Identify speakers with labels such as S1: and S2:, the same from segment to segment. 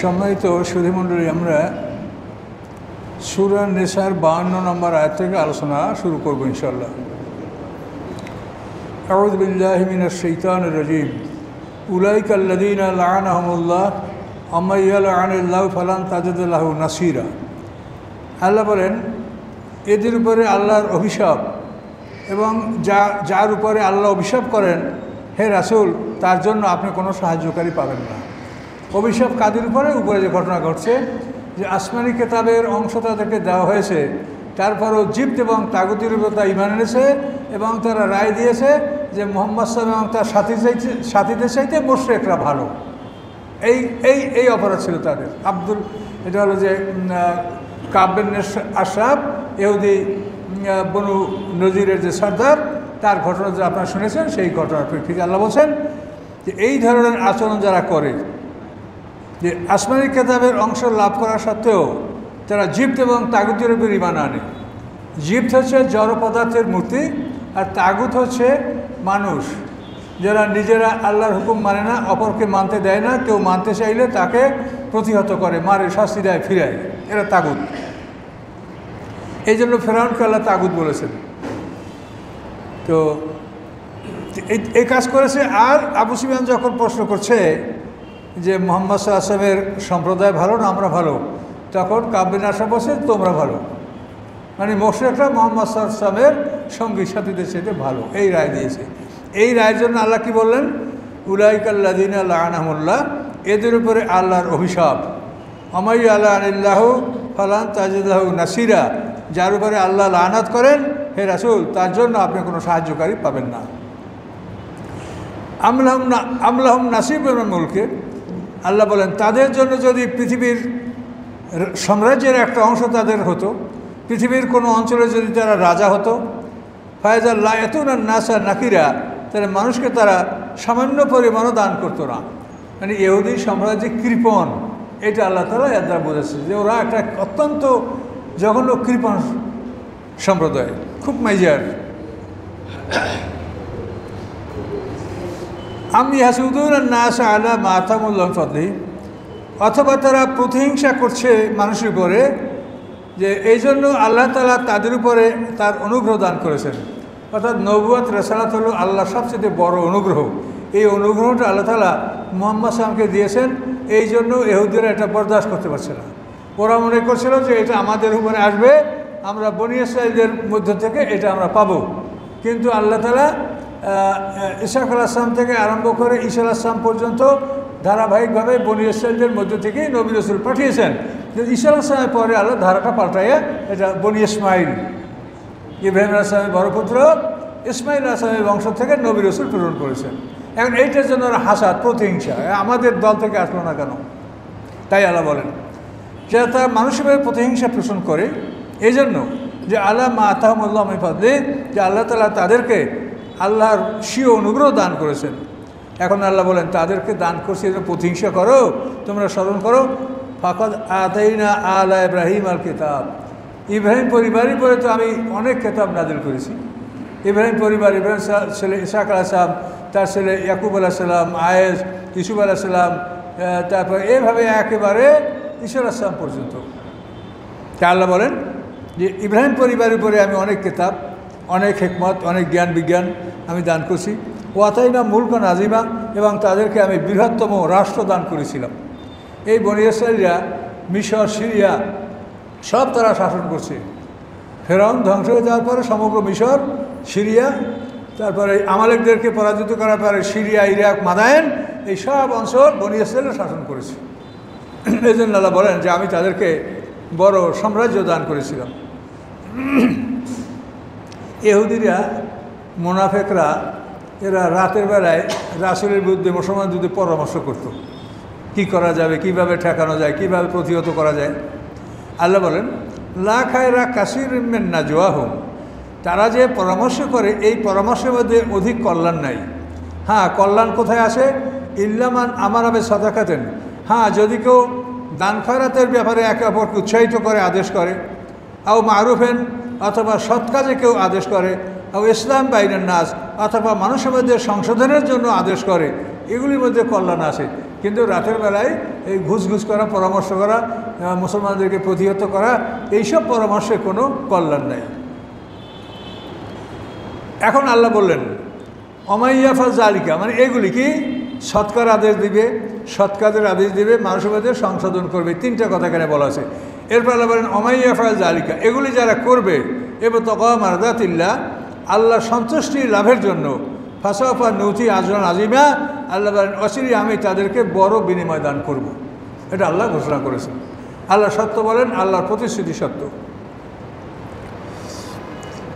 S1: সম্মানিত সুধীমণ্ডলী, আমরা সূরা নিসার 52 নম্বর আয়াত থেকে আলোচনা শুরু করব ইনশাআল্লাহ। আউযু বিল্লাহি মিনাশ শাইতানির রাজীম। উলাইকা আল্লাযীনা লাআনাহুমুল্লাহ ওয়া ইয়ালআনুল্লাহু ফালান তাজিদ লাহু নাসীরা। আল্লাহ বলেন, এদের উপরে আল্লাহর অভিশাপ, এবং যার উপরে আল্লাহ অভিশাপ করেন, হে রাসূল, তার জন্য আপনি কোনো সাহায্যকারী পাবেন না। অভিশাপ কাদের উপরে? উপরে যে ঘটনা ঘটছে, যে আসমানি কেতাবের অংশ তাদেরকে দেওয়া হয়েছে, তারপরও জিবত এবং তাগুতের উপর তা ঈমান এনেছে, এবং তারা রায় দিয়েছে যে মুহাম্মদ সাল্লাল্লাহু আলাইহি ওয়াসাল্লাম এবং তার সাথীদের চাইতে মুশরিকরা ভালো। এই অপরাধ ছিল তাদের। এটা হলো যে কাব বিন আশরাফ, ইহুদি বনু নজিরের যে সর্দার, তার ঘটনা যে আপনারা শুনেছেন, সেই ঘটনার প্রেক্ষিতে আল্লাহ বলছেন যে এই ধরনের আচরণ যারা করে, যে আসমানি কেতাবের অংশ লাভ করা সত্ত্বেও তারা জিবত এবং তাগুতের উপর ঈমান আনে। জিবত হচ্ছে জড় পদার্থের মূর্তি, আর তাগুত হচ্ছে মানুষ, যারা নিজেরা আল্লাহর হুকুম মানে না, অপরকে মানতে দেয় না, কেউ মানতে চাইলে তাকে প্রতিহত করে, মারে, শাস্তি দেয়, ফিরায়। এরা তাগুত। এই জন্য ফেরাউনকে আল্লাহ তাগুত বলেছেন। তো এই কাজ করেছে। আর আবু সুফিয়ান যখন প্রশ্ন করছে যে মুহাম্মদ সাল্লাল্লাহু আলাইহি ওয়াসাল্লামের সম্প্রদায় ভালো না আমরা ভালো, তখন কাব বিন আশরাফ বলছে তোমরা ভালো, মানে মুশরিকরা মুহাম্মদ সাল্লাল্লাহু আলাইহি ওয়াসাল্লামের সঙ্গী সাথীদের চাইতে ভালো, এই রায় দিয়েছে। এই রায়ের জন্য আল্লাহ কি বললেন? উলাইকা আল্লাযীনা লাআনাহুমুল্লাহ, এদের উপরে আল্লাহর অভিশাপ। ওয়া ইয়ালআনুল্লাহু ফালান তাজিদ লাহু নাসীরা, যার উপরে আল্লাহ লানাত করেন, হে রাসূল, তার জন্য আপনি কোনো সাহায্যকারী পাবেন না। আমলাহুম নাসীবুম মিনাল মুলকি, আল্লাহ বলেন তাদের জন্য যদি পৃথিবীর সাম্রাজ্যের একটা অংশ তাদের হতো, পৃথিবীর কোনো অঞ্চলে যদি তারা রাজা হতো, ফায়জা লা ইয়াতুনান নাসা নাকিরা, তাহলে মানুষকে তারা সামান্য পরিমাণও দান করতো না। মানে ইহুদি সাম্রাজ্যে কৃপণ, এটা আল্লাহ তাআলা এর দ্বারা বোঝাচ্ছে যে ওরা একটা অত্যন্ত জঘন্য কৃপণ সম্প্রদায়, খুব মেজার। আমি হাসুদুন নাস আলা মা আতাহুল্লাহু মিন ফাদলিহি, অথবা তারা প্রতিহিংসা করছে মানুষের উপরে, যে এই জন্য আল্লাহ তাআলা তাদের উপরে তার অনুগ্রহ দান করেছেন। অর্থাৎ নবুয়ত রিসালাত হলো আল্লাহর সবচেয়ে বড় অনুগ্রহ। এই অনুগ্রহটা আল্লাহ তাআলা মুহাম্মদ সাল্লাল্লাহু আলাইহি ওয়াসাল্লামকে দিয়েছেন। এই জন্য ইহুদিরা এটা বরদাস্ত করতে পারছে না। ওরা মনে করছিল যে এটা আমাদের উপরে আসবে, আমরা বনী ইসরাঈলদের মধ্য থেকে এটা আমরা পাবো। কিন্তু আল্লাহ তাআলা ইসহাক আলাইহিস সালাম থেকে আরম্ভ করে ঈসা আলাইহিস সালাম পর্যন্ত ধারাবাহিকভাবে বনী ইসরাঈলদের মধ্য থেকেই নবী রাসূল পাঠিয়েছেন। ঈসা আলাইহিস সালামের পরে আল্লাহ ধারাটা পাল্টাইয়া এটা বনী ইসমাইল, ইব্রাহিম আলাইহিস সালামের বড় পুত্র ইসমাইল আলাইহিস সালামের বংশ থেকে নবী রাসূল প্রেরণ করেছেন। এখন এইটার জন্য হাসাদ, প্রতিহিংসা, আমাদের দল থেকে আসলো না কেন? তাই আল্লাহ বলেন যে তারা মানুষের প্রতিহিংসা পোষণ করে, এই জন্য যে আল্লাহ মা আতাহুমুল্লাহ মিন ফাদলিহি, যে আল্লাহ তাআলা তাদেরকে আল্লাহর স্বীয় অনুগ্রহ দান করেছেন। এখন আল্লাহ বলেন তাদেরকে দান করছি, এটা প্রতিহিংসা করো, তোমরা স্মরণ করো। ফাকাদ আতাইনা আলা ইব্রাহিম আল কিতাব, ইব্রাহিম পরিবারের পরে তো আমি অনেক কিতাব নাযিল করেছি। ইব্রাহিম পরিবার, ইব্রাহিম ছেলে ইসহাক আলাইহিস সালাম, তার ছেলে ইয়াকুব আলাইহিস সালাম, আয়েস, ইউসুফ আলাইহিস সালাম, তারপর এভাবে একেবারে ঈসা আলাইহিস সালাম পর্যন্ত। তা আল্লাহ বলেন যে ইব্রাহিম পরিবারের উপরে আমি অনেক কিতাব, অনেক হিকমত, অনেক জ্ঞান বিজ্ঞান আমি দান করছি। ওয়াতাইনা মুলকান আযীমা, এবং তাদেরকে আমি বৃহত্তম রাষ্ট্র দান করেছিলাম। এই বনী ইসরাঈলরা মিশর, সিরিয়া সব তারা শাসন করছে। ফেরাউন ধ্বংস হয়ে যাওয়ার পরে সমগ্র মিশর, সিরিয়া, তারপরে আমালেকদেরকে পরাজিত করার পরে সিরিয়া, ইরাক, মাদায়েন, এই সব অঞ্চল বনী ইসরাঈলরা শাসন করেছে। এই জন্য আল্লাহ বলেন যে আমি তাদেরকে বড় সাম্রাজ্য দান করেছিলাম। ইহুদিরা, মুনাফিকরা, এরা রাতের বেলায় রাসূলের বিরুদ্ধে, মুসলমানদের বিরুদ্ধে পরামর্শ করত, কি করা যাবে, কিভাবে ঠেকানো যায়, কিভাবে প্রতিহত করা যায়। আল্লাহ বলেন লা খায়রা কাসীরিম মিন নাজওয়াহুম, তারা যে পরামর্শ করে এই পরামর্শের মধ্যে অধিক কল্যাণ নাই। হ্যাঁ, কল্যাণ কোথায় আসে? ইল্লামান আমারা বিসাদাকাতিন, হ্যাঁ, যদি কেউ দান খয়রাতের ব্যাপারে একে অপরকে উৎসাহিত করে, আদেশ করে, আও মারুফেন, অথবা সৎ কাজে কেউ আদেশ করে, আও ইসলাম বাইনান নাস, অথবা মানুষের মধ্যে সংশোধনের জন্য আদেশ করে, এগুলির মধ্যে কল্যাণ আসে। কিন্তু রাতের বেলায় এই ঘুষ করা, পরামর্শ করা, মুসলমানদেরকে প্রতিহত করা, এইসব পরামর্শে কোনো কল্যাণ নাই। এখন আল্লাহ বললেন অমাইয়াফা জালিকা, মানে এগুলি কি সৎকার আদেশ দিবে, সৎ কাজের আদেশ দিবে, মানুষবাদের সংশোধন করবে, তিনটা কথা এখানে বলা আছে। এরপর আল্লাহ বলেন অমাইয়াফা জালিকা, এগুলি যারা করবে এবং তকা মারদাতিল্লাহ, আল্লাহ সন্তুষ্টি লাভের জন্য ফাসাফা নৌতি আজরান আজিমা, আল্লাহ বলেন অচিরে আমি তাদেরকে বড় বিনিময় দান করব। এটা আল্লাহ ঘোষণা করেছেন। আল্লাহ সত্য বলেন, আল্লাহর প্রতিশ্রুতি সত্য।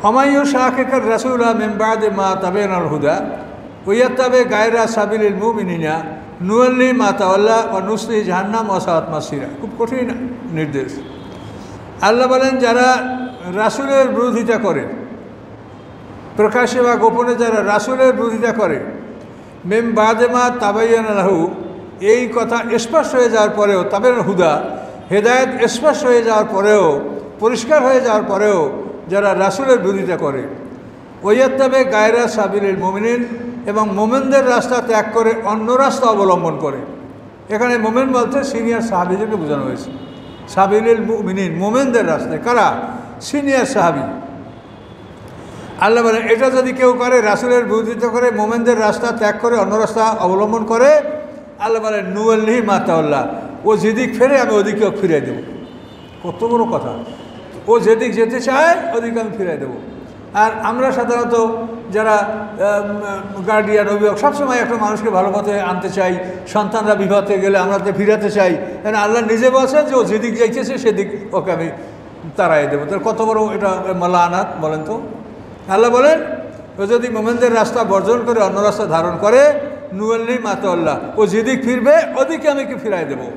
S1: অমায়ু শাহেকার রাসুল্লাহ মেমবাদ মা তাবেন আল হুদা ওয়াত্তাবে গায়রা সাবিলিল মুমিনিনা নুয়াল্লি মা তাওয়াল্লা ও নুসলি জাহান্নাম ওয়াসাআত মাসিরা। খুব কঠিন নির্দেশ। আল্লাহ বলেন যারা রাসূলের বিরোধিতা করে, প্রকাশ্যে বা গোপনে যারা রাসূলের বিরোধিতা করে, মেমবাদে মা তাবাইয়ানা লাহু, এই কথা স্পষ্ট হয়ে যাওয়ার পরেও, তাবেন হুদা হেদায়েত স্পষ্ট হয়ে যাওয়ার পরেও, পরিষ্কার হয়ে যাওয়ার পরেও যারা রাসূলের বিরোধিতা করে, ওয়াত্তাবে গায়রা সাবিলিল মুমিনিন, এবং মোমেনদের রাস্তা ত্যাগ করে অন্য রাস্তা অবলম্বন করে। এখানে মোমেন বলতে সিনিয়র সাহাবিদেরকে বোঝানো হয়েছে। সাবিলিল মুমিনিন, মোমেনদের রাস্তায় কারা? সিনিয়র সাহাবি। আল্লাহ বলেন এটা যদি কেউ করে, রাসূলের বিরোধিতা করে, মোমেনদের রাস্তা ত্যাগ করে অন্য রাস্তা অবলম্বন করে, আল্লাহ বলেন নুয়াল্লিহি মা তাওয়াল্লা, ও যেদিক ফেরে আমি ওদিকেও ফিরিয়ে দেবো। কত বড় কথা! ও যেদিক যেতে চায় ওদিকে আমি ফিরিয়ে দেবো। আর আমরা সাধারণত যারা গার্ডিয়ান, অভিভাবক, সবসময় একটা মানুষকে ভালো পথে আনতে চাই, সন্তানরা বিবাহতে গেলে আমরা তো ফিরাতে চাই। কারণ আল্লাহ নিজে বলছেন যে ও যেদিক যাইতেছে সেদিক ওকে আমি তাড়াই দেবো। তার কত বড় এটা মালানাত বলেন তো! আল্লাহ বলেন ও যদি মোমেনদের রাস্তা বর্জন করে অন্য রাস্তা ধারণ করে, নুয়াল্লি মা তাওয়াল্লা, ও যেদিক ফিরবে ওদিকে আমি কি ফিরাই দেবো।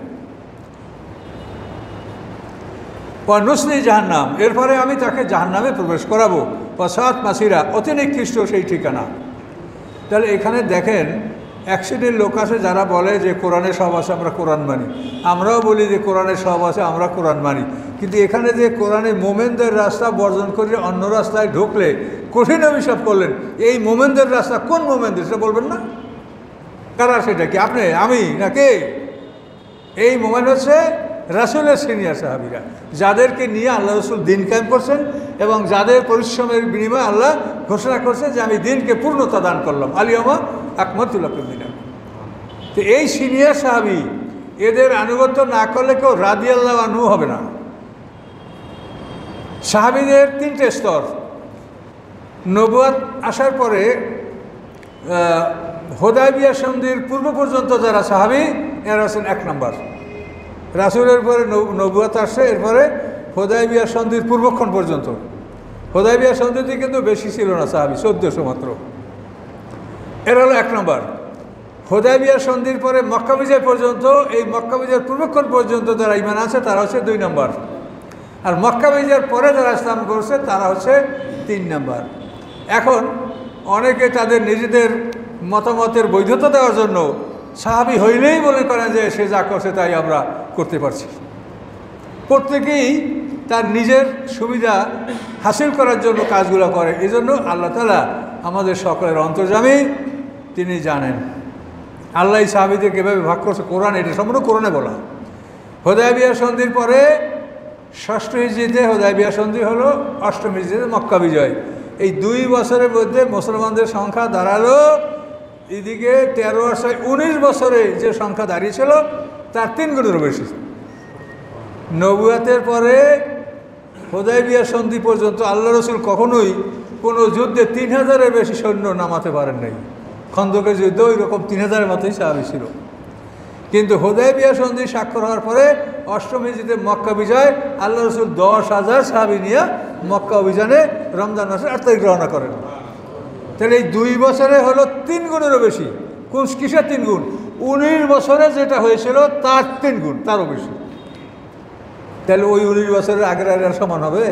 S1: নুসলি জাহান্নাম, এরপরে আমি তাকে জাহান্নামে প্রবেশ করাবো। ওয়াসাআত মাসিরা, অতি নিকৃষ্ট সেই ঠিকানা। তাহলে এখানে দেখেন এক শ্রেণীর লোক আছে যারা বলে যে কোরআনে সব আছে, আমরা কোরআন মানি। আমরাও বলি যে কোরআনে সব আছে, আমরা কোরআন মানি। কিন্তু এখানে যে কোরআনে মোমেনদের রাস্তা বর্জন করে অন্য রাস্তায় ঢুকলে কঠিন অভিশাপ করলেন, এই মোমেনদের রাস্তা কোন মোমেনদের সেটা বলবেন না? কারা সেটা? কি আপনি, আমি, না কে? এই মোমেন হচ্ছে রাসূলের সিনিয়র সাহাবীরা, যাদেরকে নিয়ে আল্লাহ রসুল দিন কায়েম করছেন এবং যাদের পরিশ্রমের বিনিময়ে আল্লাহ ঘোষণা করছে যে আমি দিনকে পূর্ণতা দান করলাম, আলিয়ামা আকমালতু লাকুম দীনাকুম। তো এই সিনিয়র সাহাবী, এদের আনুগত্য না করলে কেউ রাদিয়াল্লাহু আনহু হবে না। সাহাবীদের তিনটে স্তর। নবুয়ত আসার পরে হুদায়বিয়া সন্ধির পূর্ব পর্যন্ত যারা সাহাবী, এরা হচ্ছেন এক নম্বর। রাসূলের পরে নবুয়ত আসছে, এরপরে হুদায়বিয়া সন্ধির পূর্বক্ষণ পর্যন্ত। হুদায়বিয়া সন্ধিতে কিন্তু বেশি ছিল না সাহাবী, 1400 মাত্র। এরা হলো এক নম্বর। হুদায়বিয়া সন্ধির পরে মক্কা বিজয় পর্যন্ত, এই মক্কা বিজয়ের পূর্বক্ষণ পর্যন্ত যারা ঈমান আছে তারা হচ্ছে 2 নম্বর। আর মক্কা বিজয়ের পরে যারা ইসলাম করছে তারা হচ্ছে 3 নম্বর। এখন অনেকে তাদের নিজেদের মতামতের বৈধতা দেওয়ার জন্য সাহাবী হইলেই মনে করেন যে সে যা করছে তাই আমরা করতে পারছি। প্রত্যেকেই তার নিজের সুবিধা হাসিল করার জন্য কাজগুলো করে। এই জন্য আল্লাহ তাআলা আমাদের সকলের অন্তর্যামী, তিনি জানেন। আল্লাহ সাহাবীদেরকে কীভাবে ভাগ করছে, কোরআন, এটা সম্পূর্ণ কোরআনে বলা। হুদায়বিয়া সন্ধির পরে 6ষ্ঠ হিজরিতে হুদায়বিয়া সন্ধি হলো, 8ম হিজরিতে মক্কা বিজয়। এই 2 বছরের মধ্যে মুসলমানদের সংখ্যা দাঁড়ালো, এদিকে 13 আর 6 19 বছরে যে সংখ্যা দাঁড়িয়েছিল তার 3 গুণেরও বেশি। নবুয়তের পরে হুদায়বিয়া সন্ধি পর্যন্ত আল্লাহ রসুল কখনোই কোনো যুদ্ধে 3000-এর বেশি সৈন্য নামাতে পারেন নাই। খন্দকের যুদ্ধ ওই রকম 3000-এর মতোই সাহাবী ছিল। কিন্তু হুদায়বিয়া সন্ধি স্বাক্ষর হওয়ার পরে 8ম হিজরিতে মক্কা বিজয়, আল্লাহ রসুল 10,000 সাহাবী নিয়ে মক্কা অভিযানে রমজান মাসের 8 তারিখ রওনা করেন। তাহলে এই 2 বছরে হলো 3 গুণেরও বেশি। কোন কিসের 3 গুণ? 19 বছরে যেটা হয়েছিল তার 3 গুণ, তারও বেশি। তাহলে ওই 19 বছরের আগের আর সমান হবে?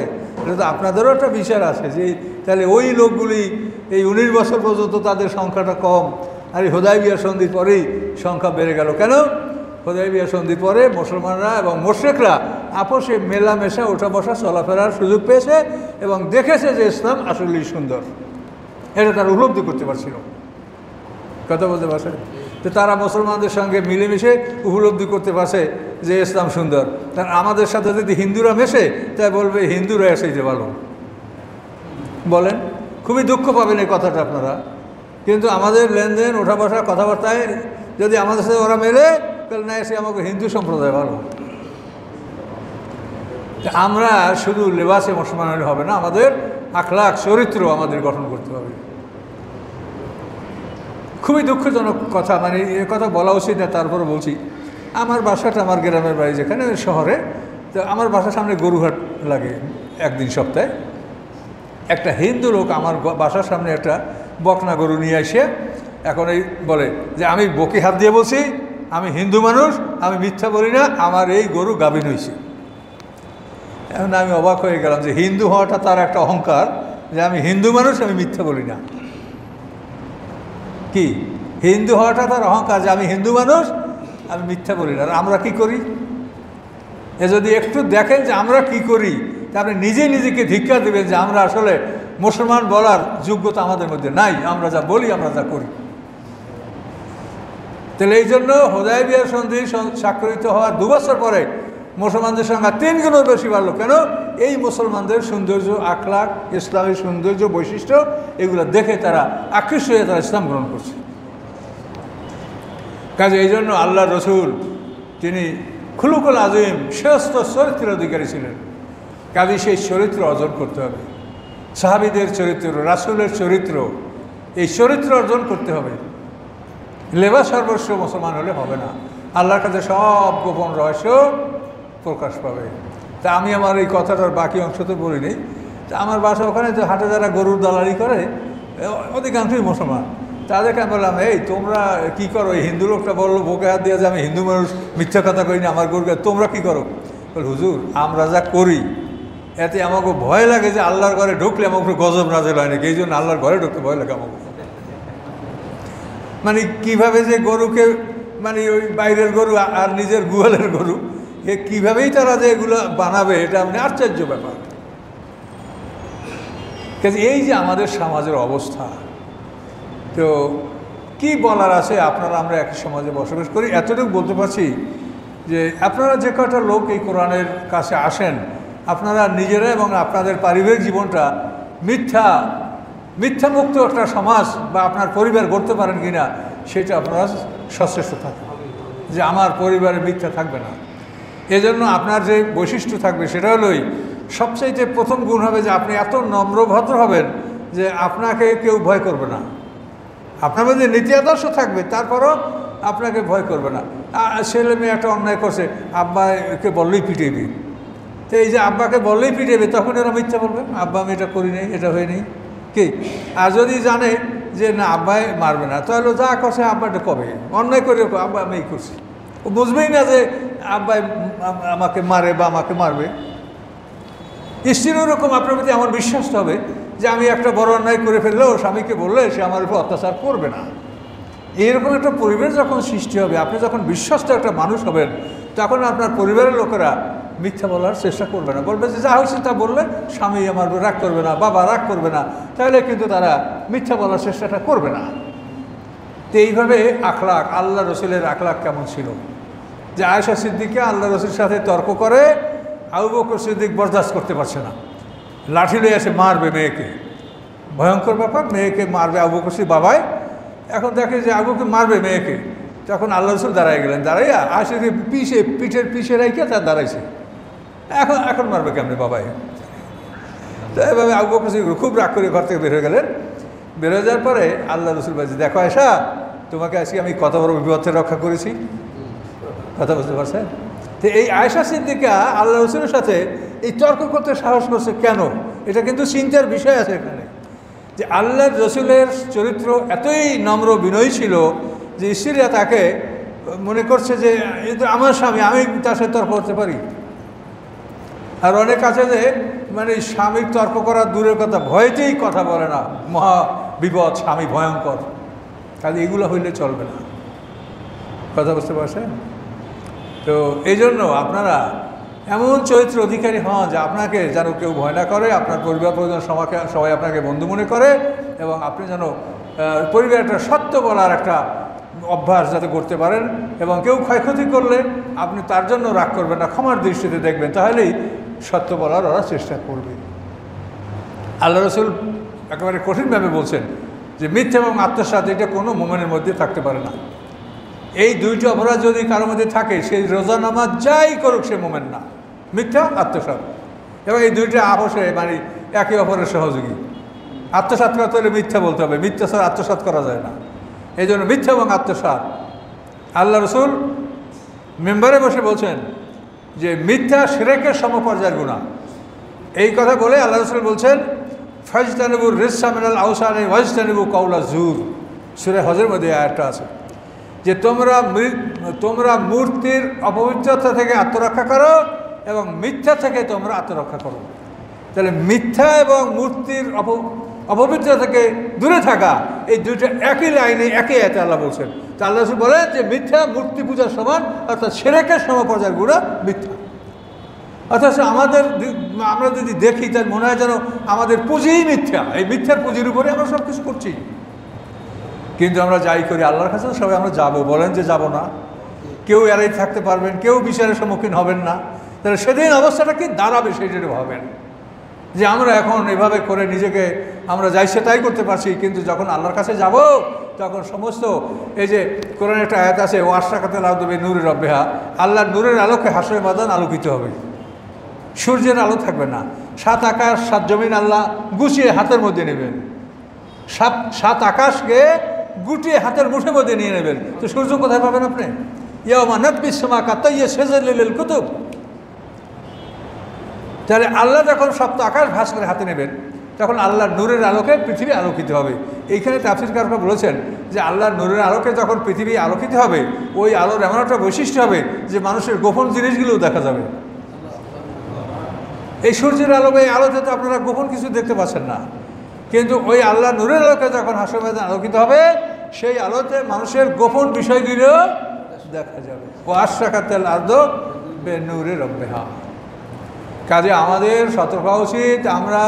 S1: এটা তো আপনাদেরও একটা বিচার আছে যে তাহলে ওই লোকগুলি এই 19 বছর পর্যন্ত তাদের সংখ্যাটা কম, আর এই হুদায়বিয়া সন্ধির পরেই সংখ্যা বেড়ে গেল কেন? হুদায়বিয়া সন্ধির পরে মুসলমানরা এবং মুশরিকরা আপোষে মেলামেশা, ওঠা বসা, চলাফেরার সুযোগ পেয়েছে এবং দেখেছে যে ইসলাম আসলেই সুন্দর। এটা তারা উপলব্ধি করতে পারছিল। কথা বলতে পারছেন? তো তারা মুসলমানদের সঙ্গে মিলেমিশে উপলব্ধি করতে পারছে যে ইসলাম সুন্দর। কারণ আমাদের সাথে যদি হিন্দুরা মেশে তাই বলবে হিন্দুরা এসেছে ভালো। বলেন, খুবই দুঃখ পাবেন এই কথাটা আপনারা। কিন্তু আমাদের লেনদেন, ওঠা বসা, কথাবার্তায় যদি আমাদের সাথে ওরা মেলে, তাহলে না এসে আমাকে হিন্দু সম্প্রদায় ভালো। আমরা শুধু লেবাসে মুসলমান হলে হবে না, আমাদের আখলাক, চরিত্র আমাদের গঠন করতে হবে। খুবই দুঃখজনক কথা, মানে এ কথা বলা উচিত না, তারপরে বলছি। আমার বাসাটা, আমার গ্রামের বাড়ি যেখানে শহরে, তো আমার বাসার সামনে গরুহাট লাগে একদিন সপ্তাহে। একটা হিন্দু লোক আমার বাসার সামনে একটা বকনা গরু নিয়ে এসে এখন এই বলে যে আমি বকি হাত দিয়ে বলছি, আমি হিন্দু মানুষ, আমি মিথ্যা বলি না, আমার এই গরু গাভিন হয়েছে। এখন আমি অবাক হয়ে গেলাম যে হিন্দু হওয়াটা তার একটা অহংকার, যে আমি হিন্দু মানুষ, আমি মিথ্যা বলি না। কি হিন্দু হওয়াটা তার অহংকার, যে আমি হিন্দু মানুষ, আমি মিথ্যা বলি না। আর আমরা কি করি? এ যদি একটু দেখেন যে আমরা কি করি, তা আপনি নিজেই নিজেকে ধিক্কার দেবেন যে আমরা আসলে মুসলমান বলার যোগ্যতা আমাদের মধ্যে নাই। আমরা যা বলি, আমরা যা করি। তাহলে এই জন্য হুদায়বিয়ার সন্ধি স্বাক্ষরিত হওয়ার 2 বছর পরে মুসলমানদের সংখ্যা 3 গুণের বেশি বাড়লো। কেন? এই মুসলমানদের সৌন্দর্য, আখলাক, ইসলামের সৌন্দর্য, বৈশিষ্ট্য, এগুলো দেখে তারা আকৃষ্ট হয়ে তারা ইসলাম গ্রহণ করছে। কাজে এই জন্য আল্লাহ রসুল, তিনি খুলুকুল আজিম, শ্রেষ্ঠ চরিত্রের অধিকারী ছিলেন। কাজে সেই চরিত্র অর্জন করতে হবে। সাহাবীদের চরিত্র, রাসূলের চরিত্র, এই চরিত্র অর্জন করতে হবে। লেবাস সর্বস্ব মুসলমান হলে হবে না। আল্লাহর কাছে সব গোপন রহস্য প্রকাশ পাবে। তা আমি আমার এই কথাটার বাকি অংশ তো বলিনি। তা আমার বাসা ওখানে তো হাটে যারা গরুর দালালি করে, অধিকাংশই মুসলমান। তাদেরকে আমি বললাম, এই তোমরা কি করো? এই হিন্দু লোকটা বললো বুকে হাত দিয়ে যে আমি হিন্দু মানুষ, মিথ্যা কথা করি না, আমার গরুকে, তোমরা কি করো? বল, হুজুর আমরা যা করি এতে আমাকে ভয় লাগে যে আল্লাহর ঘরে ঢুকলে আমাকে গজব নাজেল হয় নাকি, এই জন্য আল্লাহর ঘরে ঢুকতে ভয় লাগে আমাকে। মানে কিভাবে যে গরুকে, মানে ওই বাইরের গরু আর নিজের গোয়ালের গরু, এ কীভাবেই তারা যে এগুলো বানাবে, এটা মানে আশ্চর্য ব্যাপার। কাজে এই যে আমাদের সমাজের অবস্থা, তো কি বলার আছে? আপনারা আমরা একই সমাজে বসবাস করি। এতটুকু বলতে পারছি যে আপনারা যে কটা লোক এই কোরআনের কাছে আসেন, আপনারা নিজেরা এবং আপনাদের পারিবারিক জীবনটা মিথ্যামুক্ত একটা সমাজ বা আপনার পরিবার গড়তে পারেন কিনা, সেটা আপনারা সচেষ্ট থাকবেন যে আমার পরিবারে মিথ্যা থাকবে না। এজন্য আপনার যে বৈশিষ্ট্য থাকবে সেটা হলোই সবচাইতে প্রথম গুণ হবে যে আপনি এত নম্র ভদ্র হবেন যে আপনাকে কেউ ভয় করবে না। আপনার মধ্যে নীতি আদর্শ থাকবে, তারপরও আপনাকে ভয় করবে না। ছেলে মেয়ে একটা অন্যায় করছে, আব্বাকে বললেই পিটেবি। তো এই যে আব্বাকে বললেই পিটেবে, তখন এরা মিথ্যা বলবে, আব্বা আমি এটা করি নাই, এটা হয়ে নেই কি। আর যদি জানে যে না আব্বাই মারবে না, তাহলে যা করছে আব্বাটা কবে অন্যায় করে, আব্বা আমি এই করছি, ও বুঝবেই না যে আব্বাই আমাকে মারে বা আমাকে মারবে। স্ত্রীর ওরকম আপনার প্রতি আমার বিশ্বাসটা হবে যে আমি একটা বড় অন্যায় করে ফেললেও স্বামীকে বললে সে আমার উপর অত্যাচার করবে না। এইরকম একটা পরিবেশ যখন সৃষ্টি হবে, আপনি যখন বিশ্বস্ত একটা মানুষ হবেন, তখন আপনার পরিবারের লোকেরা মিথ্যা বলার চেষ্টা করবে না, বলবে যে যা হয়েছে তা বললে স্বামী আমার রাগ করবে না, বাবা রাগ করবে না, তাহলে কিন্তু তারা মিথ্যা বলার চেষ্টাটা করবে না। তো এইভাবে আখলাক, আল্লাহ রসুলের আখলাক কেমন ছিল যে আয়েশা সিদ্দিকা আল্লাহ রসুলের সাথে তর্ক করে, আবু বকর সিদ্দিক বরদাস্ত করতে পারছে না, লাঠি লয়ে এসে মারবে মেয়েকে। ভয়ঙ্কর ব্যাপার, মেয়েকে মারবে আবু বকর সিদ্দিক বাবাই। এখন দেখে যে আবুকে মারবে মেয়েকে, তখন আল্লাহ রসুল দাঁড়ায় গেলেন, দাঁড়াইয়া আয়েশাকে পিঠের পিছে রাইখে তার দাঁড়াইছে। এখন মারবে কেমনি বাবাই? তো এভাবে আবু বকর সিদ্দিক খুব রাগ করে ঘর থেকে বের হয়ে গেলেন। বের হয়ে যাওয়ার পরে আল্লাহ রসুল বলছে, দেখো আয়েশা, তোমাকে আজকে আমি কত বড় বিপদ থেকে রক্ষা করেছি, কথা বুঝতে পারছেন? তো এই আয়েশা সিদ্দিকা আল্লাহ রসুলের সাথে এই তর্ক করতে সাহস করছে কেন? এটা কিন্তু চিন্তার বিষয় আছে এখানে, যে আল্লাহ রসুলের চরিত্র এতই নম্র বিনয়ী ছিল যে স্ত্রীরা তাকে মনে করছে যে আমার স্বামী, আমি তার সাথে তর্ক করতে পারি। আর অনেক আছে যে মানে স্বামীর তর্ক করার দূরের কথা, ভয়তেই কথা বলে না, মহা বিপদ, স্বামী ভয়ঙ্কর। কাজে এগুলো হইলে চলবে না, কথা বুঝতে পারছেন? তো এই জন্য আপনারা এমন চরিত্র অধিকারী হন যে আপনাকে যেন কেউ ভয় না করে, আপনার পরিবার পরিজন সবাই আপনাকে বন্ধু মনে করে, এবং আপনি যেন পরিবারের একটা সত্য বলার একটা অভ্যাস যাতে করতে পারেন, এবং কেউ ক্ষয়ক্ষতি করলে আপনি তার জন্য রাগ করবেন না, ক্ষমার দৃষ্টিতে দেখবেন, তাহলেই সত্য বলার ওরা চেষ্টা করবে। আল্লাহ রসুল একেবারে কঠিনভাবে বলছেন যে মিথ্যা এবং আত্মসাৎ এটা কোনো মোমেনের মধ্যে থাকতে পারে না। এই দুইটি অপরাধ যদি কারোর মধ্যে থাকে, সেই রোজা নামাজ যাই করুক সে মোমেন না, মিথ্যা আত্মসাৎ। এবং এই দুইটা আপোষে মানে একে অপরের সহযোগী। আত্মসাৎ করতে হলে মিথ্যা বলতে হবে, মিথ্যা ছাড়া আত্মসাৎ করা যায় না। এই জন্য মিথ্যা এবং আত্মসাৎ। আল্লাহ রসুল মেম্বারে বসে বলছেন যে মিথ্যা শিরকের সমপর্যায়ের গুনাহ। এই কথা বলে আল্লাহ রসুল বলছেন ফাজতানিবুর রিজসা মিনাল আওসানি ওয়াজতানিবু কাউলা জুর। সূরা হজের মধ্যে আয়াতটা আছে যে তোমরা মূর্তির অপবিত্রতা থেকে আত্মরক্ষা করো এবং মিথ্যা থেকে তোমরা আত্মরক্ষা করো। তাহলে মিথ্যা এবং মূর্তির অপবিত্রতা থেকে দূরে থাকা, এই দুইটা একই লাইনে একই আয়াতে আল্লাহ বলছেন। তা আল্লাহ রাসূল বলেন যে মিথ্যা মূর্তি পূজার সমান, অর্থাৎ শিরকের সমপর্যায়ের গুনাহ মিথ্যা। অথচ আমরা যদি দেখি তার মনে হয় যেন আমাদের পুঁজিই মিথ্যা, এই মিথ্যার পুঁজির উপরে আমরা সব কিছু করছি। কিন্তু আমরা যাই করি আল্লাহর কাছে সবাই আমরা যাব, বলেন যে যাব না? কেউ এড়াই থাকতে পারবেন, কেউ বিচারের সম্মুখীন হবেন না। তাহলে সেদিন অবস্থাটা কি দাঁড়াবে সেইটা ভাবেন যে আমরা এখন এভাবে করে নিজেকে আমরা যাই সে তাই করতে পারছি, কিন্তু যখন আল্লাহর কাছে যাব তখন সমস্ত এই যে কোরআনে একটা আয়াত আছে ও আশরাকাতিল আরদু বিনূরি রাব্বিহা, আল্লাহর নূরের আলোকে হাসরের ময়দান আলোকিত হবে, সূর্যের আলো থাকবে না। সাত আকাশ সাত জমিন আল্লাহ গুছিয়ে হাতের মধ্যে নেবেন, সাত আকাশকে গুটিয়ে হাতের মুঠের মধ্যে নিয়ে নেবেন। তো সূর্য কোথায় পাবেন আপনি? ইয়াওমা নাতবিস সামা কাতাইয়া সেজালিল কুতুব। তাহলে আল্লাহ যখন সপ্ত আকাশ ভাস করে হাতে নেবেন তখন আল্লাহর নূরের আলোকে পৃথিবী আলোকিত হবে। এইখানে তাফসীরকাররা বলেছেন যে আল্লাহর নূরের আলোকে যখন পৃথিবী আলোকিত হবে, ওই আলোর এমন একটা বৈশিষ্ট্য হবে যে মানুষের গোপন জিনিসগুলোও দেখা যাবে। এই সূর্যের আলোকে এই আলোতে তো আপনারা গোপন কিছু দেখতে পাচ্ছেন না, কিন্তু ওই আল্লাহ নূরের আলোকে যখন হাসর ময়দান আলোকিত হবে, সেই আলোতে মানুষের গোপন বিষয়গুলো দেখা যাবে। ও আশরাকাতিল আরদু বিনূরি রাব্বিহা। কাজে আমাদের সতর্ক হওয়া উচিত, আমরা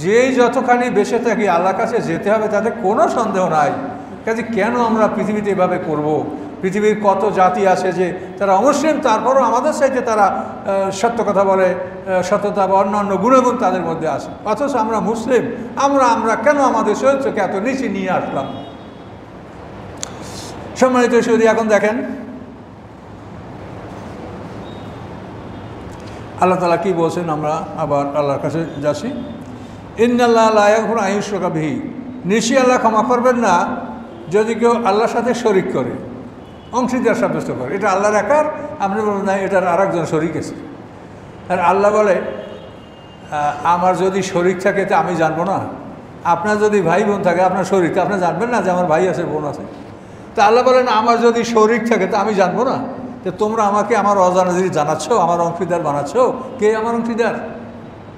S1: যেই যতখানি বেঁচে থাকি আল্লাহর কাছে যেতে হবে তাতে কোনো সন্দেহ নাই। কাজে কেন আমরা পৃথিবীতে এভাবে করব? পৃথিবীর কত জাতি আছে যে তারা অমুসলিম, তারপরও আমাদের চাইতে তারা সত্য কথা বলে, সত্যতা বা অন্যান্য গুণগুণ তাদের মধ্যে আছে। অথচ আমরা মুসলিম, আমরা কেন আমাদের চরিত্রকে এত নিচে নিয়ে আসলাম? সম্মানিত সুধী, এখন দেখেন আল্লাহ তাআলা কি বলছেন। আমরা আবার আল্লাহর কাছে যাচ্ছি। ইন্নাল্লাহা লা ইয়াগফিরু আন ইউশরাকা বিহি, নিশ্চয়ই আল্লাহ ক্ষমা করবেন না যদি কেউ আল্লাহর সাথে শরিক করে, অংশীদার সাব্যস্ত করে। এটা আল্লাহর একার, আপনি বলেন না এটার আরেকজন শরিক আছে। আর আল্লাহ বলে আমার যদি শরিক থাকে তা আমি জানবো না? আপনার যদি ভাই বোন থাকে আপনার শরিক, আপনি জানবেন না যে আমার ভাই আছে বোন আছে? তা আল্লাহ বলেন আমার যদি শরিক থাকে তা আমি জানবো না? তো তোমরা আমাকে আমার অজানা জিনিস জানাচ্ছ, আমার অংশীদার বানাচ্ছ, কে আমার অংশীদার?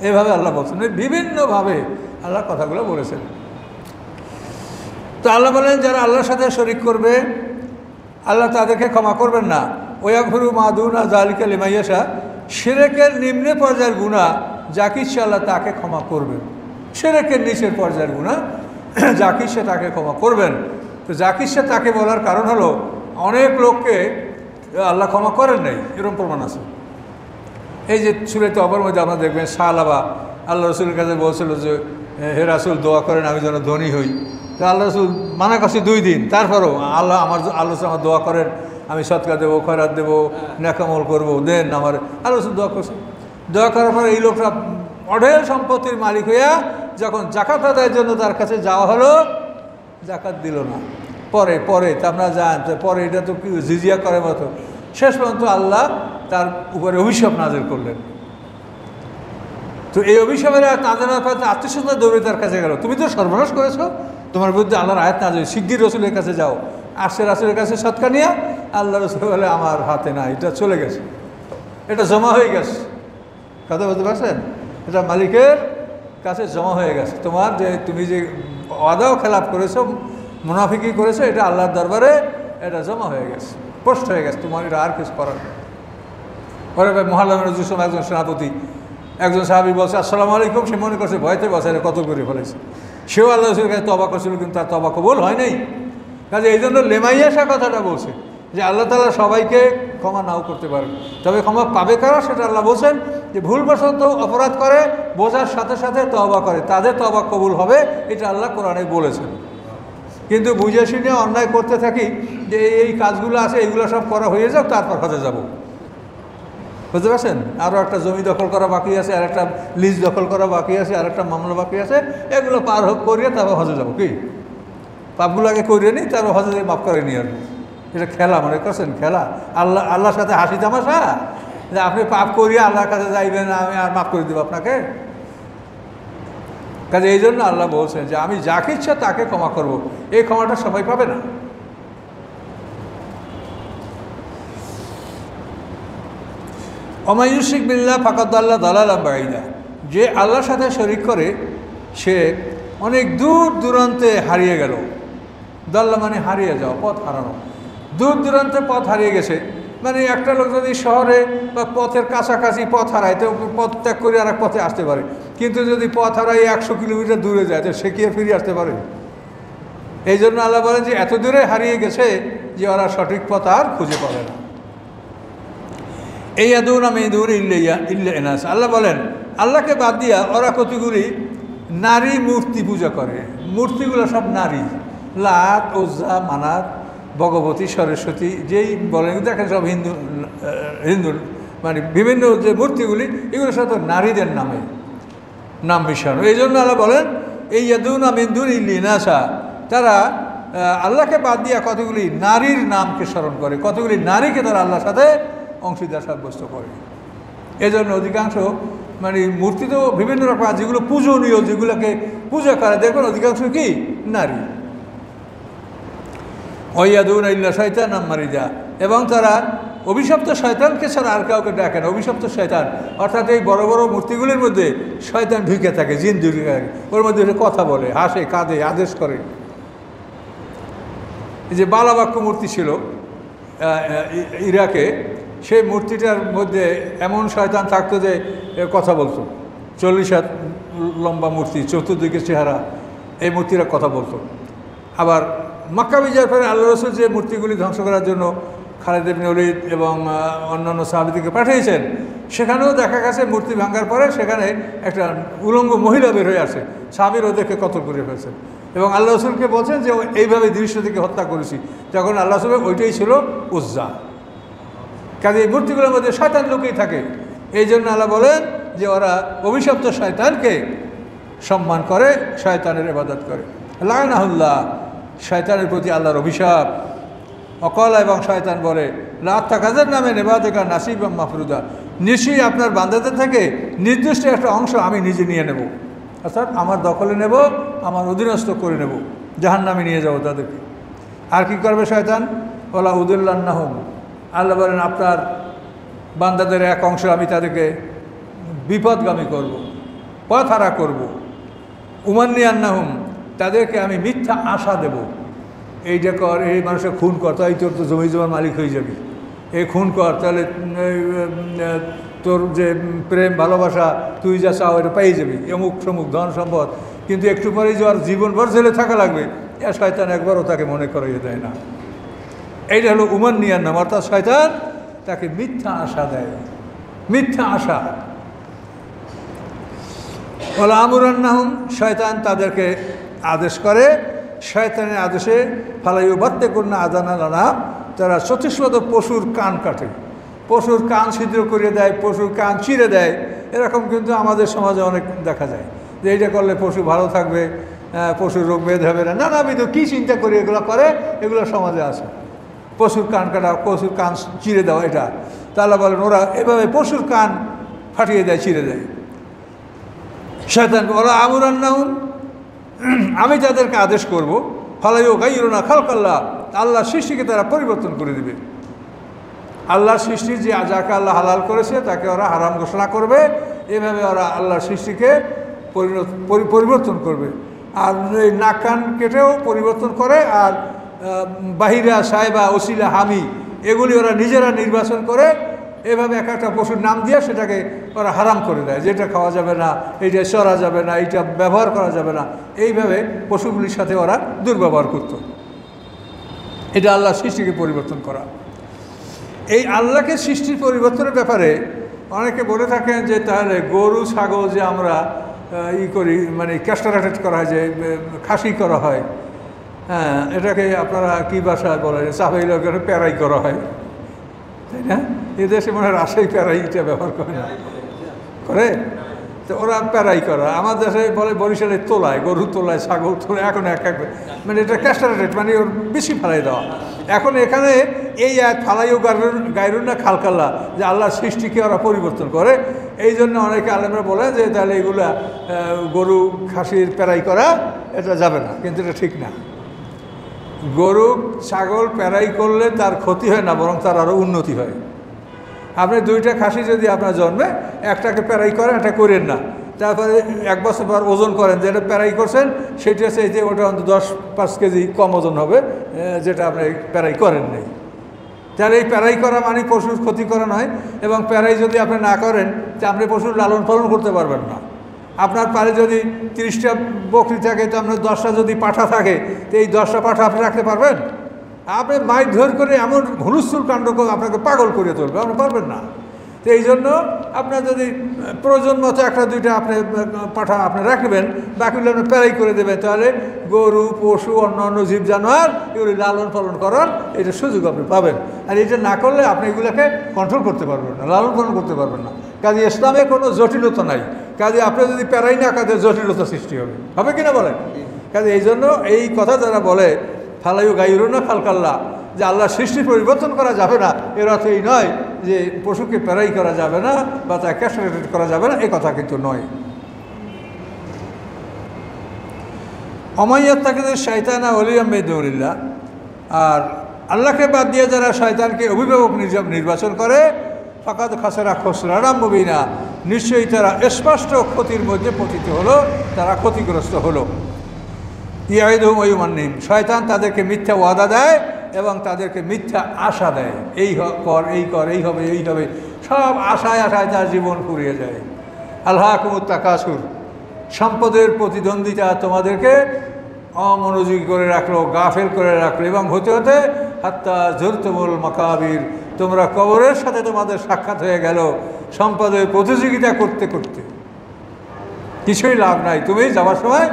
S1: এভাবে আল্লাহ বলছেন, বিভিন্নভাবে আল্লাহ কথাগুলো বলেছেন। তো আল্লাহ বলেন যারা আল্লাহর সাথে শরিক করবে আল্লাহ তাদেরকে ক্ষমা করবেন না। ওয়াগফিরু মা দুনা যালিকা লিমান ইয়াশা, শিরকের নিম্ন পর্যায়ের গুনাহ যাকে ইচ্ছা আল্লাহ তাকে ক্ষমা করবেন। শিরকের নিচের পর্যায়ের গুনাহ যাকে ইচ্ছা তাকে ক্ষমা করবেন। তো যাকে ইচ্ছা তাকে বলার কারণ হলো অনেক লোককে আল্লাহ ক্ষমা করেন নাই, এরকম প্রমাণ আছে। এই যে সূরা তওবার মধ্যে আপনারা দেখবেন সাহাবা আল্লাহ রসুলের কাছে বলছিল যে হে রাসূল দোয়া করেন আমি যেন ধনী হই। তো আল্লাহ রসুল মানা করছে 2 দিন, তারপরও আল্লাহ আমার দোয়া করেন, আমি সৎকার দেবো, খয়রাত দেবো, নেকামল করবো, দেন আমার। আল্লাহ রসুল দোয়া করছে। দোয়া করার পরে এই লোকটা অঢেল সম্পত্তির মালিক হইয়া যখন জাকাত আদায়ের জন্য তার কাছে যাওয়া হলো, জাকাত দিল না। পরে তা আপনারা জানেন, পরে এটা তো কি জিজিয়া করার মতো। শেষ পর্যন্ত আল্লাহ তার উপরে অভিশাপ নাযিল করলেন। তো এই অভিশাপের আয়াত নাযিল হওয়ার পরে আত্মীয়স্বজন দৌড়ে তার কাছে গেল, তুমি তো সর্বনাশ করেছো, তোমার বিরুদ্ধে আল্লাহর আয়াত নাযিল, শিগগির রসুলের কাছে যাও। আসছে রাসূলের কাছে সৎকা নিয়ে, আল্লাহ রসুল বলে আমার হাতে না, এটা চলে গেছে, এটা জমা হয়ে গেছে। কথা বলতে পারছেন? এটা মালিকের কাছে জমা হয়ে গেছে। তোমার যে তুমি যে ওয়াদাও খেলাপ করেছো, মুনাফিকি করেছো, এটা আল্লাহর দরবারে এটা জমা হয়ে গেছে, পোস্ট হয়ে গেছে, তোমার এটা আর কিছু করার নেই। পরে মহল্লার জুসুম একজন সেনাপতি, একজন সাহাবী বলছে আসসালামু আলাইকুম, সে মনে করছে ভয়তে বছরে কত করে ফেলেছে। সেও আল্লাহ রসুলের কাছে তওবা করছিল, কিন্তু তার তওবা কবুল হয় নাই। কাজে এই জন্য লেমাইয়াসা কথাটা বলছে যে আল্লাহ তাআলা সবাইকে ক্ষমা নাও করতে পারেন, তবে ক্ষমা পাবে কারা সেটা আল্লাহ বলছেন যে ভুলবশত অপরাধ করে বোঝার সাথে সাথে তওবা করে তাদের তওবা কবুল হবে, এটা আল্লাহ কোরআনে বলেছেন। কিন্তু বুঝে শুনে অন্যায় করতে থাকি যে এই কাজগুলো আছে এগুলো সব করা হয়ে যাক তারপর হজে যাব, বুঝতে পারছেন? আরও একটা জমি দখল করা বাকি আছে, আর একটা লিজ দখল করা বাকি আছে, আর একটা মামলা বাকি আছে, এগুলো পার করিয়ে তারপর হজে যাবো। কি পাপগুলো আগে করিয়ে নিই তারপর হজে মাফ করে নিয়ে আসবো। এটা খেলা মনে করছেন? খেলা আল্লাহর সাথে হাসি তামাশা যে আপনি পাপ করিয়ে আল্লাহর কাছে যাইবেন আমি আর মাফ করে দেবো আপনাকে। কাজে এই জন্য আল্লাহ বলছেন যে আমি যাকে ইচ্ছা তাকে ক্ষমা করব, এই ক্ষমাটা সবাই পাবে না। অমায়ুশিক বিল্লাহ ফাকাদ আল্লাহ দালালাম বাঈদা, যে আল্লাহর সাথে শরীক করে সে অনেক দূর দূরান্তে হারিয়ে গেল। দাল্লা মানে হারিয়ে যাওয়া, পথ হারানো। দূর দূরান্তে পথ হারিয়ে গেছে মানে একটা লোক যদি শহরে বা পথের কাছাকাছি পথ হারায় তো পথ ত্যাগ করে আর এক পথে আসতে পারে, কিন্তু যদি পথ হারায় 100 কিলোমিটার দূরে যায় তো সে কি ফিরে আসতে পারে? এই জন্য আল্লাহ বলেন যে এত দূরে হারিয়ে গেছে যে ওরা সঠিক পথ আর খুঁজে পাবে না। এই আদৌ নামে দূর ইল্লে এনাস, আল্লাহ বলেন আল্লাহকে বাদ দিয়া ওরা কতগুলি নারী মূর্তি পূজা করে। মূর্তিগুলো সব নারী, লাত, ওজ্জা, মানাত, ভগবতী, সরস্বতী, যেই বলেন দেখেন সব হিন্দু মানে বিভিন্ন যে মূর্তিগুলি এগুলো সব নারীদের নামে নাম মিশানো। এই জন্য আল্লাহ বলেন এই ইয়াদুনা মিন দুনি ইনাসা, তারা আল্লাহকে বাদ দিয়া কতগুলি নারীর নামকে স্মরণ করে, কতগুলি নারীকে তারা আল্লাহর সাথে অংশীদার সাব্যস্ত করে। এই জন্য অধিকাংশ মানে মূর্তি তো বিভিন্ন রকম যেগুলো পূজনীয়, যেগুলোকে পূজা করে দেখুন অধিকাংশ কি নারী। ওয়াইয়াদুন ইল্লা শয়তান মারিদা, এবং তারা অভিশপ্ত শয়তানকে ছাড়া আর কাউকে ডাকে না। অভিশপ্ত শয়তান অর্থাৎ এই বড় বড় মূর্তিগুলির মধ্যে শয়তান ঢুকে থাকে, জিন ঢুকে থাকে, ওর মধ্যে কথা বলে, হাসে, কাঁদে, আদেশ করে। এই যে বালাবাক্য মূর্তি ছিল ইরাকে, সেই মূর্তিটার মধ্যে এমন শয়তান থাকতো যে কথা বলতো। 40 হাত লম্বা মূর্তি, চতুর্দিকে চেহারা, এই মূর্তিরা কথা বলতো। আবার মক্কা বিজয়ের পরে আল্লাহ রসুল যে মূর্তিগুলি ধ্বংস করার জন্য খালিদ ইবনে ওলীদ এবং অন্যান্য সাহাবীদেরকে পাঠিয়েছেন, সেখানেও দেখা গেছে মূর্তি ভাঙার পরে সেখানে একটা উলঙ্গ মহিলা বের হয়ে আসে, সাহাবীর ওদেরকে কতল করে ফেলছেন এবং আল্লাহ রসুলকে বলছেন যে এইভাবে দৃশ্য থেকে হত্যা করেছি। তখন আল্লাহ রসুলের ওইটাই ছিল উজ্জা। কাজে এই মূর্তিগুলোর মধ্যে শয়তান লুকিয়ে থাকে। এই জন্য আল্লাহ বলেন যে ওরা অভিশপ্ত শয়তানকে সম্মান করে, শয়তানের ইবাদত করে। লাআনাহুল্লাহ, শয়তানের প্রতি আল্লাহর অভিশাপ। অকল, এবং শয়তান বলে লা তাখাযার নামে নেবাদেকা নাসিবাম মাফরুদা, নিশ্চয়ই আপনার বান্দাদের থেকে নির্দিষ্ট একটা অংশ আমি নিজে নিয়ে নেব, অর্থাৎ আমার দখলে নেব, আমার অধীনস্থ করে নেব, জাহান্নামে নিয়ে যাব তাদেরকে। আর কি করবে শয়তান? ওলা উদুল্লান্নাহুম, আল্লাহ বলেন আপনার বান্দাদের এক অংশ আমি তাদেরকে বিপদগামী করব, পথহারা করব। উমান্নিয়ান্নাহুম, তাদেরকে আমি মিথ্যা আশা দেব, এইটা কর, এই মানুষের খুন কর, তাই তোর তো জমি জমার মালিক হয়ে যাবি, এই খুন কর, তাহলে তোর যে প্রেম ভালোবাসা তুই যা চাও এটা পেয়ে যাবি, অমুক সমুক ধন সম্পদ। কিন্তু একটু পরেই যে আর জীবনভর জেলে থাকা লাগবে, এ শয়তান একবারও তাকে মনে করাইয়ে দেয় না। এইটা হলো উমান্নিয়ার নাম, অর্থাৎ শয়তান তাকে মিথ্যা আশা দেয়, মিথ্যা আশা। ওলা আমুরান্নাহুম, শয়তান তাদেরকে আদেশ করে, শয়তানের আদেশে ফালাইউ বাত্তে করুন আদানা লানা, তারা চতুষ্পদ পশুর কান কাটে, পশুর কান ছিদ্র করে দেয়, পশুর কান চিরে দেয়। এরকম কিন্তু আমাদের সমাজে অনেক দেখা যায় যে এইটা করলে পশু ভালো থাকবে, পশুর রোগ বেদ হবে না, নানাবিধ কী চিন্তা করে এগুলো করে, এগুলো সমাজে আছে। পশুর কান কাটা, পশুর কান চিরে দেওয়া, এটা তাহলে বলেন ওরা এভাবে পশুর কান ফাটিয়ে দেয়, চিরে দেয়। শয়তান ওরা আমুরান্নাহুম, আমি তাদেরকে আদেশ করব, ফালাইউ গাইরুনা খালকাল্লাহ, আল্লাহর সৃষ্টিকে তারা পরিবর্তন করে দেবে। আল্লাহর সৃষ্টি যে যাকে আল্লাহ হালাল করেছে তাকে ওরা হারাম ঘোষণা করবে, এভাবে ওরা আল্লাহর সৃষ্টিকে পরিবর্তন করবে। আর এই নাক কান কেটেও পরিবর্তন করে, আর বাহিরা, সাহেবা, ওসিলা, হামি এগুলি ওরা নিজেরা নির্বাচন করে, এভাবে এক একটা পশুর নাম দিয়ে সেটাকে ওরা হারাম করে দেয়, যেটা খাওয়া যাবে না, এইটা চড়া যাবে না, এইটা ব্যবহার করা যাবে না, এইভাবে পশুগুলির সাথে ওরা দুর্ব্যবহার করত। এটা আল্লাহ সৃষ্টিকে পরিবর্তন করা। এই আল্লাহকে সৃষ্টির পরিবর্তনের ব্যাপারে অনেকে বলে থাকেন যে তাহলে গরু ছাগল যে আমরা করি, মানে ক্যাস্টারেটেড করা হয়, যে খাসি করা হয়, হ্যাঁ, এটাকে আপনারা কী ভাষায় বলে, চাপাই লোকের প্যারাই করা হয়, তাই না? এদেশে মনে হয় রাজশাহী প্যারাইটা ব্যবহার করে না, করে তো ওরা প্যারাই করা। আমার দেশে বলে বরিশালে তোলায়, গরু তোলায়, ছাগল তোলায়, এখন এক মানে এটা ক্যাস্টারেটেড, মানে ওর বেশি ফালাই দেওয়া। এখন এখানে এই ফালাইও গাইরুন না খালকাল্লা, যে আল্লাহর সৃষ্টিকে ওরা পরিবর্তন করে। এই জন্য অনেকে আলেমরা বলে যে তাহলে এগুলা গরু খাসির প্যারাই করা এটা যাবে না, কিন্তু এটা ঠিক না। গরু ছাগল প্যারাই করলে তার ক্ষতি হয় না, বরং তার আরও উন্নতি হয়। আপনি দুইটা খাসি যদি আপনার জন্মে, একটাকে প্যারাই করেন, একটা করেন না, তারপরে 1 বছর পর ওজন করেন, যেটা প্যারাই করছেন সেটা হচ্ছে যে ওটা অন্তত 10-5 কেজি কম ওজন হবে, যেটা আপনি প্যারাই করেন নেই। তাহলে এই প্যারাই করা মানে পশুর ক্ষতি করা নয়। এবং প্যারাই যদি আপনি না করেন, তা আপনি পশুর লালন পালন করতে পারবেন না। আপনার পারে যদি 30টা বকরি থাকে, তো আপনার 10টা যদি পাঠা থাকে, তো এই 10টা পাঠা আপনি রাখতে পারবেন? আপনি মাইক ধর করে এমন হুলস্থুল কাণ্ড আপনাকে পাগল করে তুলবে, আপনি পারবেন না। তো এই জন্য আপনার যদি প্রয়োজন মতো 1-2টা আপনি পাঠা আপনি রাখবেন, বাকিগুলো আপনি প্যারাই করে দেবেন, তাহলে গরু পশু অন্যান্য জীব জানোয়ার এগুলি লালন পালন করার এটা সুযোগ আপনি পাবেন। আর এটা না করলে আপনি এগুলোকে কন্ট্রোল করতে পারবেন না, লালন পালন করতে পারবেন না। কাজে ইসলামে কোনো জটিলতা নাই। কাজে আপনি যদি প্যারাই না, কাজে জটিলতা সৃষ্টি হবে কিনা বলেন? কাজে এই জন্য এই কথা যারা বলে ফালাইও গাইরুন না খালকাল্লা, যে আল্লাহ সৃষ্টি পরিবর্তন করা যাবে না, এর অর্থ এই নয় যে পশুকে প্যারাই করা যাবে না বা তা ক্যাস্ট্রেটেড করা যাবে না, এই কথা কিন্তু নয়। অমাইয়াত তাকে শয়তানা ওলিয়াম বেদৌরিল্লাহ, আর আল্লাহকে বাদ দিয়ে যারা শয়তানকে অভিভাবক নির্বাচন করে, ফাকাদ খাসেরা খসরারাম মুবিনা, নিশ্চয়ই তারা স্পষ্ট ক্ষতির মধ্যে পতিত হলো, তারা ক্ষতিগ্রস্ত হলো। ইয়াইদুহুম ওয়া ইউমান্নিহিম, শয়তান তাদেরকে মিথ্যা ওয়াদা দেয় এবং তাদেরকে মিথ্যা আশা দেয়, এই কর, এই কর, এই হবে, এই হবে, সব আশায় আশায় তার জীবন ফুরিয়ে যায়। আলহাকুমুত তাকাসুর, সম্পদের প্রতিদ্বন্দ্বিতা তোমাদেরকে অমনোযোগী করে রাখলো, গাফেল করে রাখলো, এবং হতে হতে হাত্তা জুরতুমুল মাকাবির, তোমরা কবরের সাথে তোমাদের সাক্ষাৎ হয়ে গেল, সম্পদের প্রতিযোগিতা করতে করতে। কিছুই লাভ নাই, তুমি যাওয়ার সময়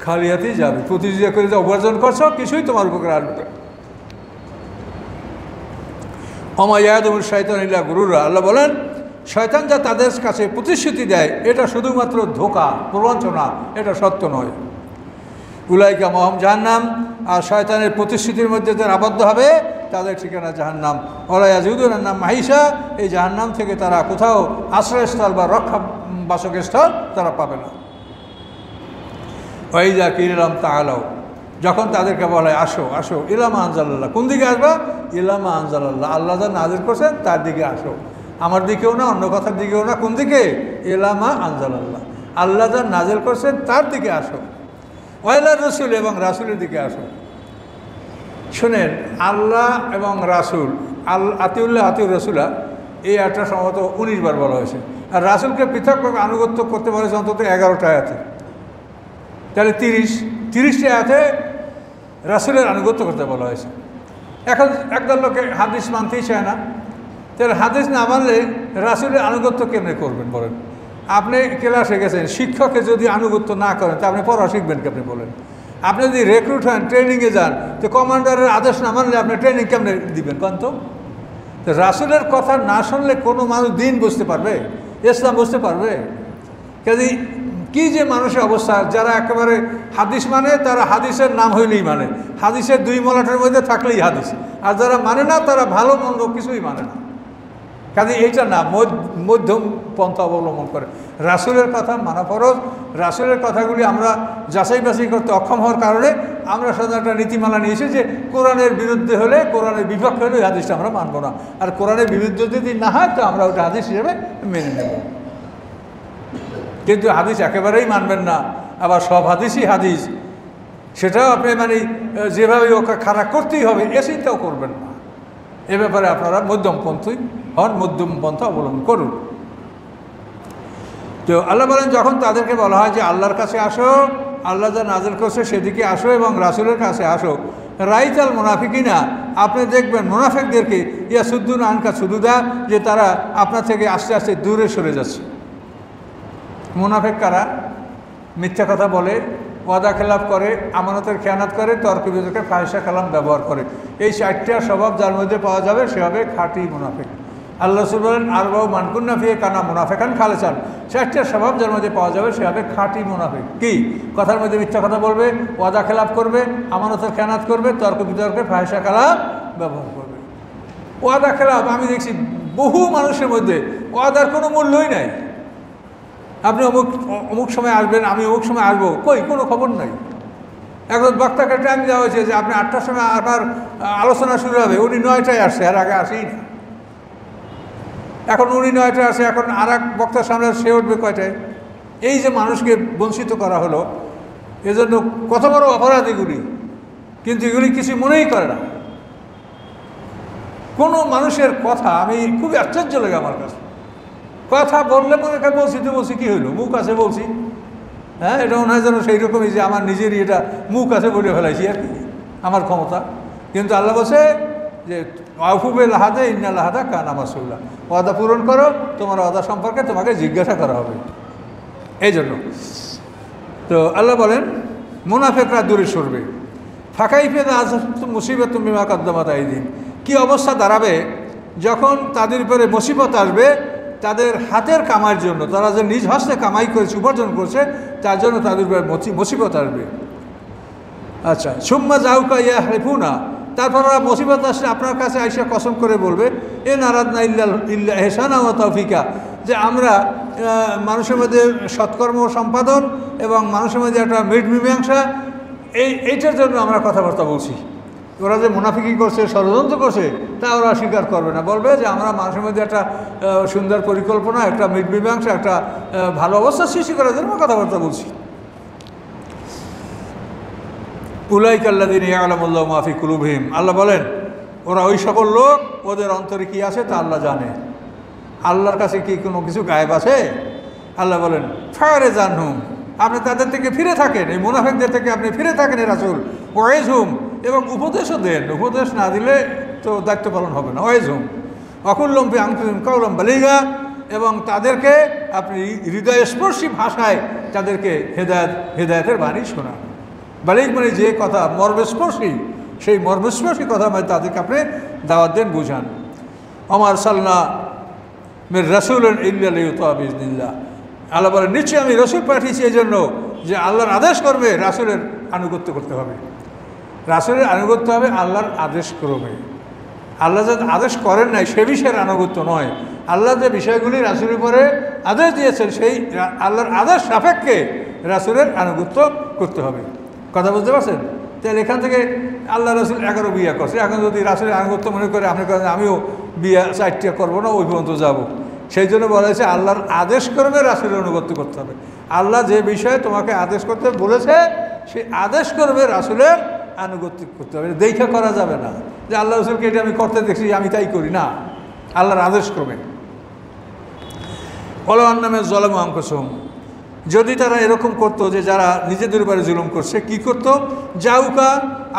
S1: খালি হাতেই যাবে, প্রতিযোগিতা করে যে উপার্জন করছো কিছুই তোমার উপকার আসবে। অমায়াদুল শয়তান ইল্লা গুরুরা, আল্লাহ বলেন শয়তান যা তাদের কাছে প্রতিশ্রুতি দেয় এটা শুধুমাত্র ধোঁকা, প্রবঞ্চনা, এটা সত্য নয়। উলাইকা মহম জাহান্নাম, আর শয়তানের প্রতিশ্রুতির মধ্যে যারা আবদ্ধ হবে তাদের ঠিকানা জাহান্নাম। ওলায়াজুদুন নাম মাহিসা, এই জাহান্নাম থেকে তারা কোথাও আশ্রয়স্থল বা রক্ষা বাসকের তারা পাবে না। ওয়াইজা কিরাম তাআলাও, যখন তাদেরকে বলে আসো আসো, ইলামা আনজালাল্লাহ, কোন দিকে আসবা? ইলামা আনজালাল্লাহ, আল্লাহ যা নাজিল করছেন তার দিকে আসো, আমার দিকেও না, অন্য কথার দিকেও না, কোন দিকে? ইলামা আনজালাল্লাহ, আল্লাহ যা নাজিল করছেন তার দিকে আসো। ওয়াইলা রসুল, এবং রাসুলের দিকে আসো। শোনেন, আল্লাহ এবং রাসুল, আতিউল্লাহ আতিউর রসুলা, এই আয়াতটা সম্ভবত 19 বার বলা হয়েছে। আর রাসুলকে পৃথকভাবে আনুগত্য করতে বলেছে অন্তত 11টা আয়াতে। তাহলে 30টি আয়াতে রাসুলের আনুগত্য করতে বলা হয়েছে। এখন একদল লোকে হাদিস মানতেই চায় না, তাহলে হাদিস না মানলে রাসুলের আনুগত্য কেমনে করবেন বলেন? আপনি ক্লাসে গেছেন, শিক্ষকে যদি আনুগত্য না করেন তা আপনি পড়া শিখবেন কি? আপনি বলেন, আপনি যদি রেক্রুট হন, ট্রেনিংয়ে যান, তো কমান্ডারের আদেশ না মানলে আপনি ট্রেনিং কেমনে দিবেন কন তো? রাসুলের কথা না শুনলে কোনো মানুষ দিন বুঝতে পারবে, ইসলাম বুঝতে পারবে? কাজে কি যে মানুষের অবস্থা, যারা একেবারে হাদিস মানে তারা হাদিসের নাম হইলেই মানে, হাদিসের 2 মলাটের মধ্যে থাকলেই হাদিস, আর যারা মানে না তারা ভালো মন্দ কিছুই মানে না। কাজে এইটা না, মধ্যম পন্থা অবলম্বন করে। রাসুলের কথা মানা ফরজ। রাসুলের কথাগুলি আমরা যাচাই বাছাই করতে অক্ষম হওয়ার কারণে আমরা সাধারণত একটা নীতিমালা নিয়েছি যে কোরআনের বিরুদ্ধে হলে, কোরআনের বিপক্ষে হলে ওই হাদিসটা আমরা মানব না, আর কোরআনের বিরুদ্ধে যদি না হয় তো আমরা ওটা হাদিস হিসেবে মেনে নেব। কিন্তু হাদিস একেবারেই মানবেন না, আবার সব হাদিসই হাদিস, সেটাও আপনি মানে যেভাবে ওকে খারাপ করতেই হবে এ চিন্তাও করবেন না। এ ব্যাপারে আপনারা মধ্যমপন্থী হন, মধ্যম পন্থা অবলম্বন করুন। তো আল্লাহ বলেন, যখন তাদেরকে বলা হয় যে আল্লাহর কাছে আসো, আল্লাহ যা নাজিল করছে সেদিকে আসো এবং রাসুলের কাছে আসো, রাইতাল মুনাফিকিনা, আপনি দেখবেন মুনাফিকদেরকে ইয়াসুদ্দুন আনকা সুদুদা, যে তারা আপনার থেকে আস্তে আস্তে দূরে সরে যাচ্ছে। মুনাফিক কারা? মিথ্যা কথা বলে, ওয়াদা খেলাপ করে, আমানতের খেয়ানত করে, তর্ক বিতর্কে ফাহিশা কালাম ব্যবহার করে। এই 4টা স্বভাব যার মধ্যে পাওয়া যাবে সে হবে খাঁটি মুনাফিক। আল্লাহ রাসূল বলেন আরবাউ মান কুন্না ফিহি কানা মুনাফিকান খালেসান, 4টা স্বভাব যার মধ্যে পাওয়া যাবে সে হবে খাঁটি মুনাফিক। কি? কথার মধ্যে মিথ্যা কথা বলবে, ওয়াদা খেলাপ করবে, আমানতের খেয়ানত করবে, তর্ক বিতর্কে ফাহিশা কালাম ব্যবহার করবে। ওয়াদা খেলাপ আমি দেখছি বহু মানুষের মধ্যে ওয়াদার কোনো মূল্যই নাই। আপনি অমুক সময় আসবেন, আমি অমুক সময় আসবো, কই কোনো খবর নাই। একজন বক্তাকে টাইম দেওয়া হয়েছে যে আপনি 8টার সময় আপনার আলোচনা শুরু হবে, উনি 9টায় আসছে, আর আগে আসেই না। এখন উনি 9টায় আসে, এখন আর এক বক্তার সামনে সে উঠবে কয়টায়। এই যে মানুষকে বঞ্চিত করা হলো, এজন্য কত বড় অপরাধ এগুলি, কিন্তু এগুলি কিছু মনেই করে না। কোনো মানুষের কথা আমি খুবই আশ্চর্য লাগে আমার কাছে। কথা বললে মনে হয় বলছি তো বলছি, কী হইলো, মুখ আছে বলছি। হ্যাঁ, এটা মনে হয় যেন সেই রকমই যে আমার নিজেরই এটা মুখ আছে বলে ফেলাইছি আর কি, আমার ক্ষমতা। কিন্তু আল্লাহ বলছে যে আউফুবে লাহাদে ইন্না লাহাদা কানা মাসউলা, ওয়াদা পূরণ করো, তোমার ওয়াদা সম্পর্কে তোমাকে জিজ্ঞাসা করা হবে। এই জন্য তো আল্লাহ বলেন মুনাফিকরা দূরে সরবে। ফাঁকাই ফেদা আজ মুসিবত তুমি মা কদ্দামাত আইদিন, কী অবস্থা দাঁড়াবে যখন তাদের উপরে মুসিবত আসবে তাদের হাতের কামাইয়ের জন্য, তারা যে নিজ হস্তে কামাই করেছে, উপার্জন করছে, তার জন্য তাদের উপরে মুসিবত আসবে। আচ্ছা, সুম্মা জাউকা ইয়া হেফুনা, তারপর ওরা মুসিবত আসলে আপনার কাছে আইসা কসম করে বলবে এ নারাদ না ইল্লা হেসানা ও তৌফিকা, যে আমরা মানুষের মধ্যে সৎকর্ম সম্পাদন এবং মানুষের মধ্যে একটা মীমাংসা, এইটার জন্য আমরা কথাবার্তা বলছি। ওরা যে মুনাফিকি করছে, ষড়যন্ত্র করছে, তা ওরা স্বীকার করবে না, বলবে যে আমরা মানুষের মধ্যে একটা সুন্দর পরিকল্পনা, একটা মীমাংসা, একটা ভালো অবস্থা সৃষ্টি করার জন্য কথাবার্তা বলছি। উলাইকা আল্লাযীনা ইয়া'লামুল্লাহু মা ফি কুলুবিহিম, আল্লাহ বলেন ওরা ওই সকল লোক, ওদের অন্তরে কি আছে তা আল্লাহ জানে। আল্লাহর কাছে কি কোনো কিছু গায়েব আছে? আল্লাহ বলেন ফারেজ আনহুম, আপনি তাদের থেকে ফিরে থাকেন, এই মুনাফিকদের থেকে আপনি ফিরে থাকেন এ রাসূল। ওয়াইজহুম, এবং উপদেশও দেন, উপদেশ না দিলে তো দায়িত্ব পালন হবে না। ওয়াইজহুম ওয়াকুল্লুম ফি আনফুসিহিম কাওলাম বালিগা, এবং তাদেরকে আপনি হৃদয়স্পর্শী ভাষায় তাদেরকে হেদায়েতের বাণী শোনান। বালিগ মানে যে কথা মর্মস্পর্শী, সেই মর্মস্পর্শী কথা মানে তাদেরকে আপনি দাওয়াত দেন, বুঝান। আমার সাল্লাহ মের রাসূলুন ইল্লা লিইউতা বিইজনিল্লাহ, আল্লাহ বলেন নিশ্চয়ই আমি রসুল পাঠিয়েছি এই জন্য যে আল্লাহর আদেশ করবে, রাসূলের আনুগত্য করতে হবে। রাসূলের আনুগত্য হবে আল্লাহর আদেশ ক্রমে। আল্লাহ যে আদেশ করেন নাই সে বিষয়ের আনুগত্য নয়, আল্লাহ যে বিষয়গুলি রাসূলের উপরে আদেশ দিয়েছেন সেই আল্লাহর আদেশ সাপেক্ষে রাসূলের আনুগত্য করতে হবে। কথা বুঝতে পারছেন? তাহলে এখান থেকে আল্লাহ রাসূল 11 বিয়া করছে, এখন যদি রাসূলের আনুগত্য মনে করে আপনি করেন আমিও বিয়া 4টা করবো না, ওই পর্যন্ত যাবো, সেই জন্য বলা হয়েছে আল্লাহর আদেশ করবে, রাসূলের অনুগত্য করতে হবে। আল্লাহ যে বিষয়ে তোমাকে আদেশ করতে বলেছে সেই আদেশ করবে, রাসূলের আনুগত্য করতে হবে। দেখা করা যাবে না যে আল্লাহ রাসূলকে এটা আমি করতে দেখছি আমি তাই করি না, আল্লাহর আদেশ করবে। ওয়ালাউ আন্নাহুম যালামু আনফুসাহুম, যদি তারা এরকম করতো যে যারা নিজেদের উপরে জুলুম করছে, কি করতো? জাউকা,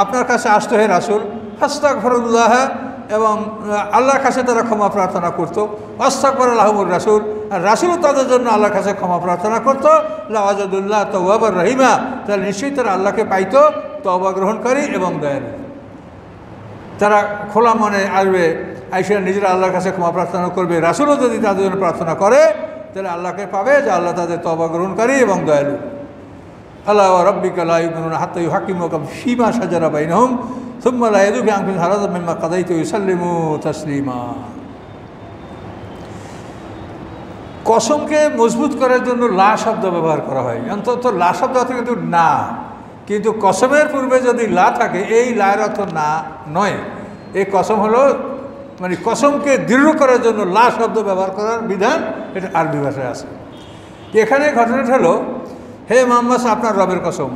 S1: আপনার কাছে আসতো হে রাসূল, ফাস্তাগফিরুল্লাহ, এবং আল্লাহর কাছে তারা ক্ষমা প্রার্থনা করতো। আস্তাগফার লাহুমুর রাসূল, আর রাসূলও তাদের জন্য আল্লাহর কাছে ক্ষমা প্রার্থনা করতো। লাওয়াজাদুল্লাহ তাওয়াবার রহিমা, তাহলে নিশ্চয়ই তারা আল্লাহকে পাইতো তওবা গ্রহণকারী এবং দয়ালু। তারা খোলা মনে আসবে, আইসা নিজেরা আল্লাহর কাছে ক্ষমা প্রার্থনা করবে, রাসূলও যদি তাদের জন্য প্রার্থনা করে তাহলে আল্লাহকে পাবে যে আল্লাহ তাদের তওবা গ্রহণকারী এবং দয়ালু। আল্লাহ রাব্বিকা লা ইউমিনুনা হাত্তা ইউহাক্কিমুকা ফীমা শাজারা বাইনাহুম সুম্মা লা ইয়াজিদু ফি আনফুসিহিম হারাজাম মিম্মা কাযাইতা ওয়া ইউসাল্লিমু তাসলিমা। কসমকে মজবুত করার জন্য লা শব্দ ব্যবহার করা হয়, অন্তত লা শব্দ অর্থ কিন্তু না, কিন্তু কসমের পূর্বে যদি লা থাকে এই লার অর্থ না নয়। এই কসম হলো মানে কসমকে দৃঢ় করার জন্য লা শব্দ ব্যবহার করার বিধান, এটা আরবি ভাষায় আছে। এখানে ঘটনাটা হলো হে মুহাম্মদ আপনার রবের কসম,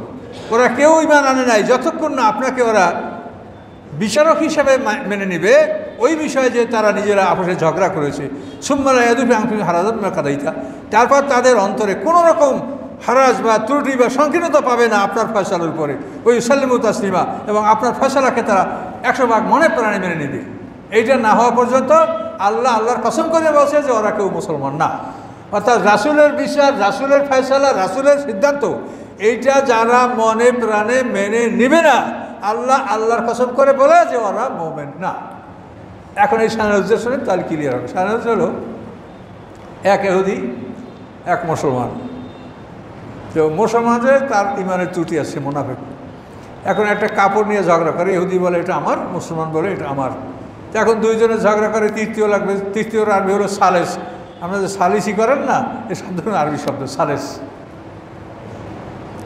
S1: ওরা কেউ ঈমান আনে নাই যতক্ষণ না আপনাকে ওরা বিচারক হিসাবে মেনে নেবে ওই বিষয়ে যে তারা নিজেরা আপসে ঝগড়া করেছে। সুম্মা লা ইয়াজিদু ফি আনফুসিহিম হারাজাম মিম্মা কাযাইতা, তারপর তাদের অন্তরে কোনো রকম হারাজ বা ত্রুটি বা সংকীর্ণতা পাবে না আপনার ফয়সালার উপরে। ওই সাল্লিমু তাসলিমা, এবং আপনার ফয়সালাকে তারা 100 ভাগ মনে প্রাণে মেনে নেবে। এইটা না হওয়া পর্যন্ত আল্লাহর কসম করে বলছে যে ওরা কেউ মুসলমান না। অর্থাৎ রাসূলের বিচার, রাসূলের ফয়সালা, রাসূলের সিদ্ধান্ত, এইটা যারা মনে প্রাণে মেনে নেবে না, আল্লাহর কসম করে বলে যে ওরা মুমিন না। এখন এই সানাউজ্জের শুনে তাহলে ক্লিয়ার হবে। সানাউজ হলো এক ইহুদি, এক মুসলমান। তো মুসলমানদের তার ইমানের ত্রুটি আছে, মুনাফিক। এখন একটা কাপড় নিয়ে ঝগড়া করে, ইহুদি বলে এটা আমার, মুসলমান বলে এটা আমার। তো এখন দুইজনে ঝগড়া করে, তৃতীয় লাগবে। তৃতীয় আরবি হলো সালেস। আপনারা যে সালিসি করেন না, এই শব্দ আরবি শব্দ সালেস।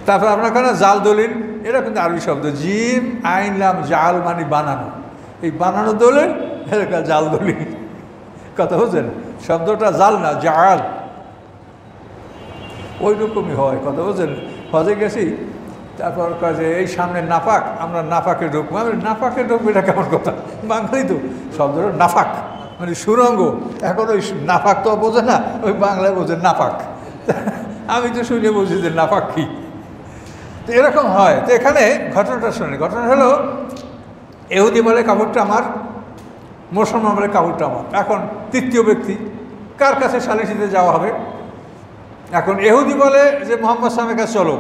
S1: তারপর আপনার কেন জাল দলিল, এটা কিন্তু আরবি শব্দ। জিম আইন লাম জাল মানে বানানো, এই বানানো দলিল এটা জাল দলিল। কথা বুঝছেন? শব্দটা জাল না, জাল, ওই রকমই হয়। কথা বুঝছেন? হজে গেছি, তারপর কয় যে এই সামনে নাফাক, আমরা নাফাকে ঢুকবো। আমি নাফাকে ঢুকবো এটা কেমন কথা? বাঙালি তো শব্দটা নাফাক মানে সুরঙ্গ। এখন ওই নাফাক তো বোঝে না, ওই বাংলায় বোঝে নাফাক। আমি তো শুনে বুঝি যে নাফাক কী। তো এরকম হয়। তো এখানে ঘটনাটা শুনে, ঘটনা হলো ইহুদি বলে কাপড়টা আমার, মুসলমান বলে কাপড়টা আমার। এখন তৃতীয় ব্যক্তি কার কাছে সালিসিতে যাওয়া হবে? এখন ইহুদি বলে যে মুহাম্মদ সাল্লাল্লাহু আলাইহি ওয়াসাল্লামের কাছে চলো,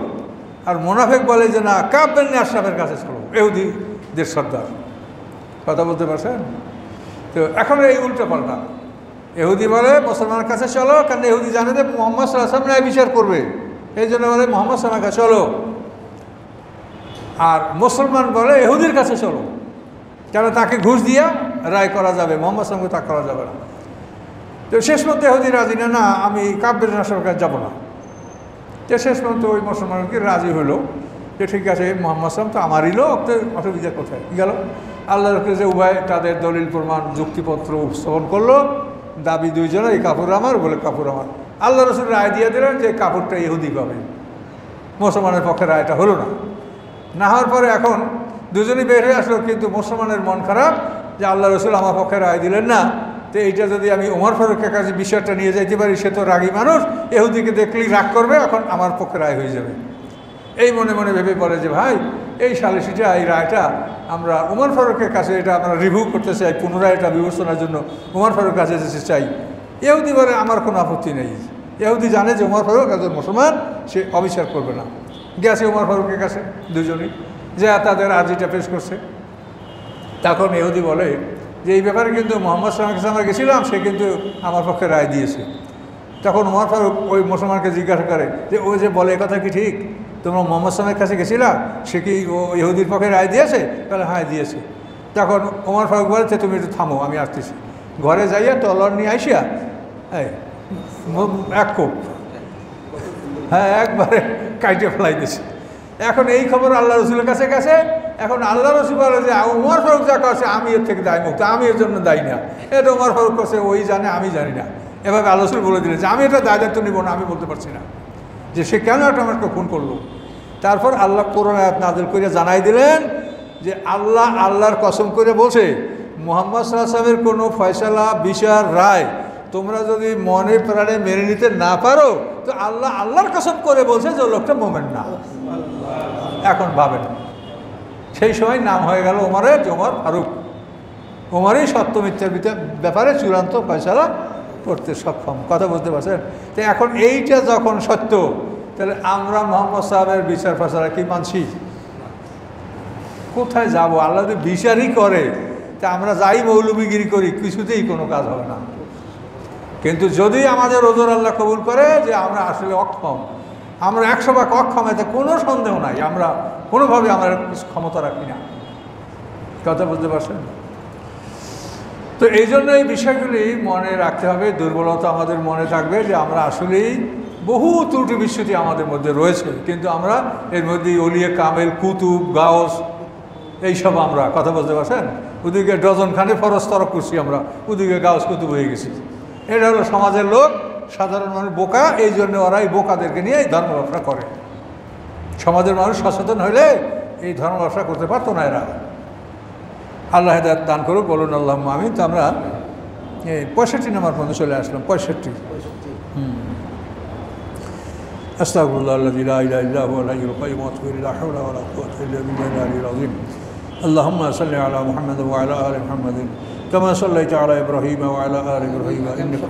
S1: আর মুনাফিক বলে যে না, কাব বিন আশরাফের কাছে চলো, ইহুদিদের সর্দার। কথা বলতে পারছেন? তো এখন এই উল্টো পাল্টা। ইহুদি বলে মুসলমানের কাছে চলো, কারণ ইহুদি জানে যে মুহাম্মদ সাল্লাল্লাহু আলাইহি ওয়াসাল্লাম ন্যায় বিচার করবে, এই জন্য বলে মুহাম্মদ সাল্লাল্লাহু আলাইহি ওয়াসাল্লামের কাছে চলো। আর মুসলমান বলে ইহুদির কাছে চলো, কেন তাকে ঘুষ দিয়া রায় করা যাবে, মুহাম্মদ সাল্লাল্লাহু আলাইহি ওয়াসাল্লামকে তা করা যাবে না। তো শেষ পর্যন্ত ইহুদি রাজি না, না আমি কাব বিন আশরাফের কাছে যাবো না। তো শেষ পর্যন্ত ওই মুসলমানকে রাজি হলো যে ঠিক আছে, মুহাম্মদ সাল্লাল্লাহু আলাইহি ওয়াসাল্লাম তো আমারই লোক, তো অসুবিধা কোথায় গেল। আল্লাহর কাছে উভয় তাদের দলিল প্রমাণ যুক্তিপত্র উপস্থাপন করলো, দাবি দুইজনে, এই কাপড় আমার বলে কাপড় আমার। আল্লাহ রসুল রায় দিয়ে দিলেন যে কাপড়টা ইহুদি পাবে। মুসলমানের পক্ষে রায়টা হলো না। না হওয়ার পরে এখন দুজনই বের হয়ে আসলো, কিন্তু মুসলমানের মন খারাপ যে আল্লাহ রসুল আমার পক্ষে রায় দিলেন না। তো এইটা যদি আমি ওমর ফারুকের কাছে বিষয়টা নিয়ে যাইতে পারি, সে তো রাগী মানুষ, ইহুদিকে দেখলেই রাগ করবে, এখন আমার পক্ষে রায় হয়ে যাবে। এই মনে মনে ভেবে পড়ে যে ভাই, এই সালিসিটা, এই রায়টা আমরা ওমর ফারুকের কাছে, এটা আমরা রিভিউ করতে চাই, পুনরায় এটা বিবেচনার জন্য ওমর ফারুকের কাছে যেতে চাই। ইহুদি বলে আমার কোনো আপত্তি নেই। ইহুদি জানে যে ওমর ফারুক একজন মুসলমান, সে অবিচার করবে না। গেছে ওমর ফারুকের কাছে দুজনই, যে তাদের আর্জিটা পেশ করছে। তখন ইহুদি বলে যে এই ব্যাপারে কিন্তু মুহাম্মদ সাল্লাল্লাহু আলাইহি ওয়াসাল্লামের কাছে আমরা গেছিলাম, সে কিন্তু আমার পক্ষে রায় দিয়েছে। তখন ওমর ফারুক ওই মুসলমানকে জিজ্ঞাসা করে যে ও যে বলে, কথা কি ঠিক? তোমরা মুহাম্মদ সাল্লাল্লাহু আলাইহি ওয়াসাল্লামের কাছে গেছিলা, সে কি ও ইহুদির পক্ষে রায় দিয়েছে? তাহলে হ্যাঁ দিয়েছে। তখন ওমর ফারুক বলেছে তুমি একটু থামো, আমি আসতেছি। ঘরে যাইয়া তলোয়ার নিয়ে আইসিয়া এক কোপ, হ্যাঁ একবারে কাইটে ফেলাই দিয়েছে। এখন এই খবর আল্লাহ রসুলের কাছে গেছে। এখন আল্লাহ রসুল বলে যে ওমর ফারুক যা করছে আমি এর থেকে দায় মুক্ত, আমি এর জন্য দায়ী না। এটা ওমর ফারুক করছে, ওই জানে, আমি জানি না। এভাবে আল্লাহ রসুল বলে দিলেন যে আমি এটা দায়িত্ব নিব না, আমি বলতে পারছি না যে সে কেন এটা আমাকে খুন করলো। তারপর আল্লাহ কোরআন আয়াত নাযিল করে জানাই দিলেন যে আল্লাহর কসম করে বলছে, মুহাম্মদ সাল্লাল্লাহু আলাইহি ওয়াসাল্লামের কোনো ফয়সালা, বিচার, রায় তোমরা যদি মনে প্রাণে মেনে নিতে না পারো, তো আল্লাহর কসম করে বলছে যে লোকটা মুমিন না। এখন ভাবেন, সেই সময় নাম হয়ে গেল ওমরের, ওমর ফারুক। ওমরই সত্য মিথ্যার ব্যাপারে চূড়ান্ত ফয়সালা করতে সক্ষম। কথা বুঝতে পারছেন? তো এখন এইটা যখন সত্য, তাহলে আমরা মুহাম্মদ সাহেবের বিচার ফয়সালা কি মানছি? কোথায় যাব? আল্লাহ যদি বিচারই করে, তা আমরা যাই মৌলবীগিরি করি, কিছুতেই কোনো কাজ হবে না। কিন্তু যদি আমাদের ওজোর আল্লাহ কবুল করে যে আমরা আসলে অক্ষম, আমরা 100 ভাগ অক্ষম, এতে কোনো সন্দেহ নাই, আমরা কোনোভাবে আমরা কিছু ক্ষমতা রাখি না। কথা বুঝতে পারছেন? তো এই জন্য এই বিষয়গুলি মনে রাখতে হবে। দুর্বলতা আমাদের মনে থাকবে যে আমরা আসলেই বহু ত্রুটি বিচ্যুতি আমাদের মধ্যে রয়েছে, কিন্তু আমরা এর মধ্যে অলিয়ে কামেল, কুতুব, গাউস, এইসব আমরা, কথা বলতে পারছেন, ওদিকে ডজন খানে ফরজ তরক করছি আমরা, ওদিকে গাউস কুতুব হয়ে গেছি। এটা হলো সমাজের লোক, সাধারণ মানুষ বোকা, এই জন্য ওরা এই বোকাদেরকে নিয়ে এই ধর্ম ব্যবসা করে। সমাজের মানুষ সচেতন হলে এই ধর্ম ব্যবসা করতে পারতো না এরা। আল্লাহ হেদায়েত দান করুক, বলুন আল্লাহুম্মা আমিন। তো আমরা 65 নম্বর পর্যন্ত চলে আসলাম। 65 আস্তাগফিরুল্লাহাল্লাযী লা ইলাহা ইল্লা হুয়াল হাইয়ুল কাইয়্যুম ওয়া আতুবু ইলাইহি লা হাওলা ওয়া লা কুওয়াতা ইল্লা বিল্লাহিল আলিয়্যিল আযীম আল্লাহুম্মা সাল্লি আলা মুহাম্মাদ ওয়া আলা আলি মুহাম্মাদ কামা সাল্লাইতা আলা ইব্রাহিম ওয়া আলা আলি ইব্রাহিম ইন্নাকা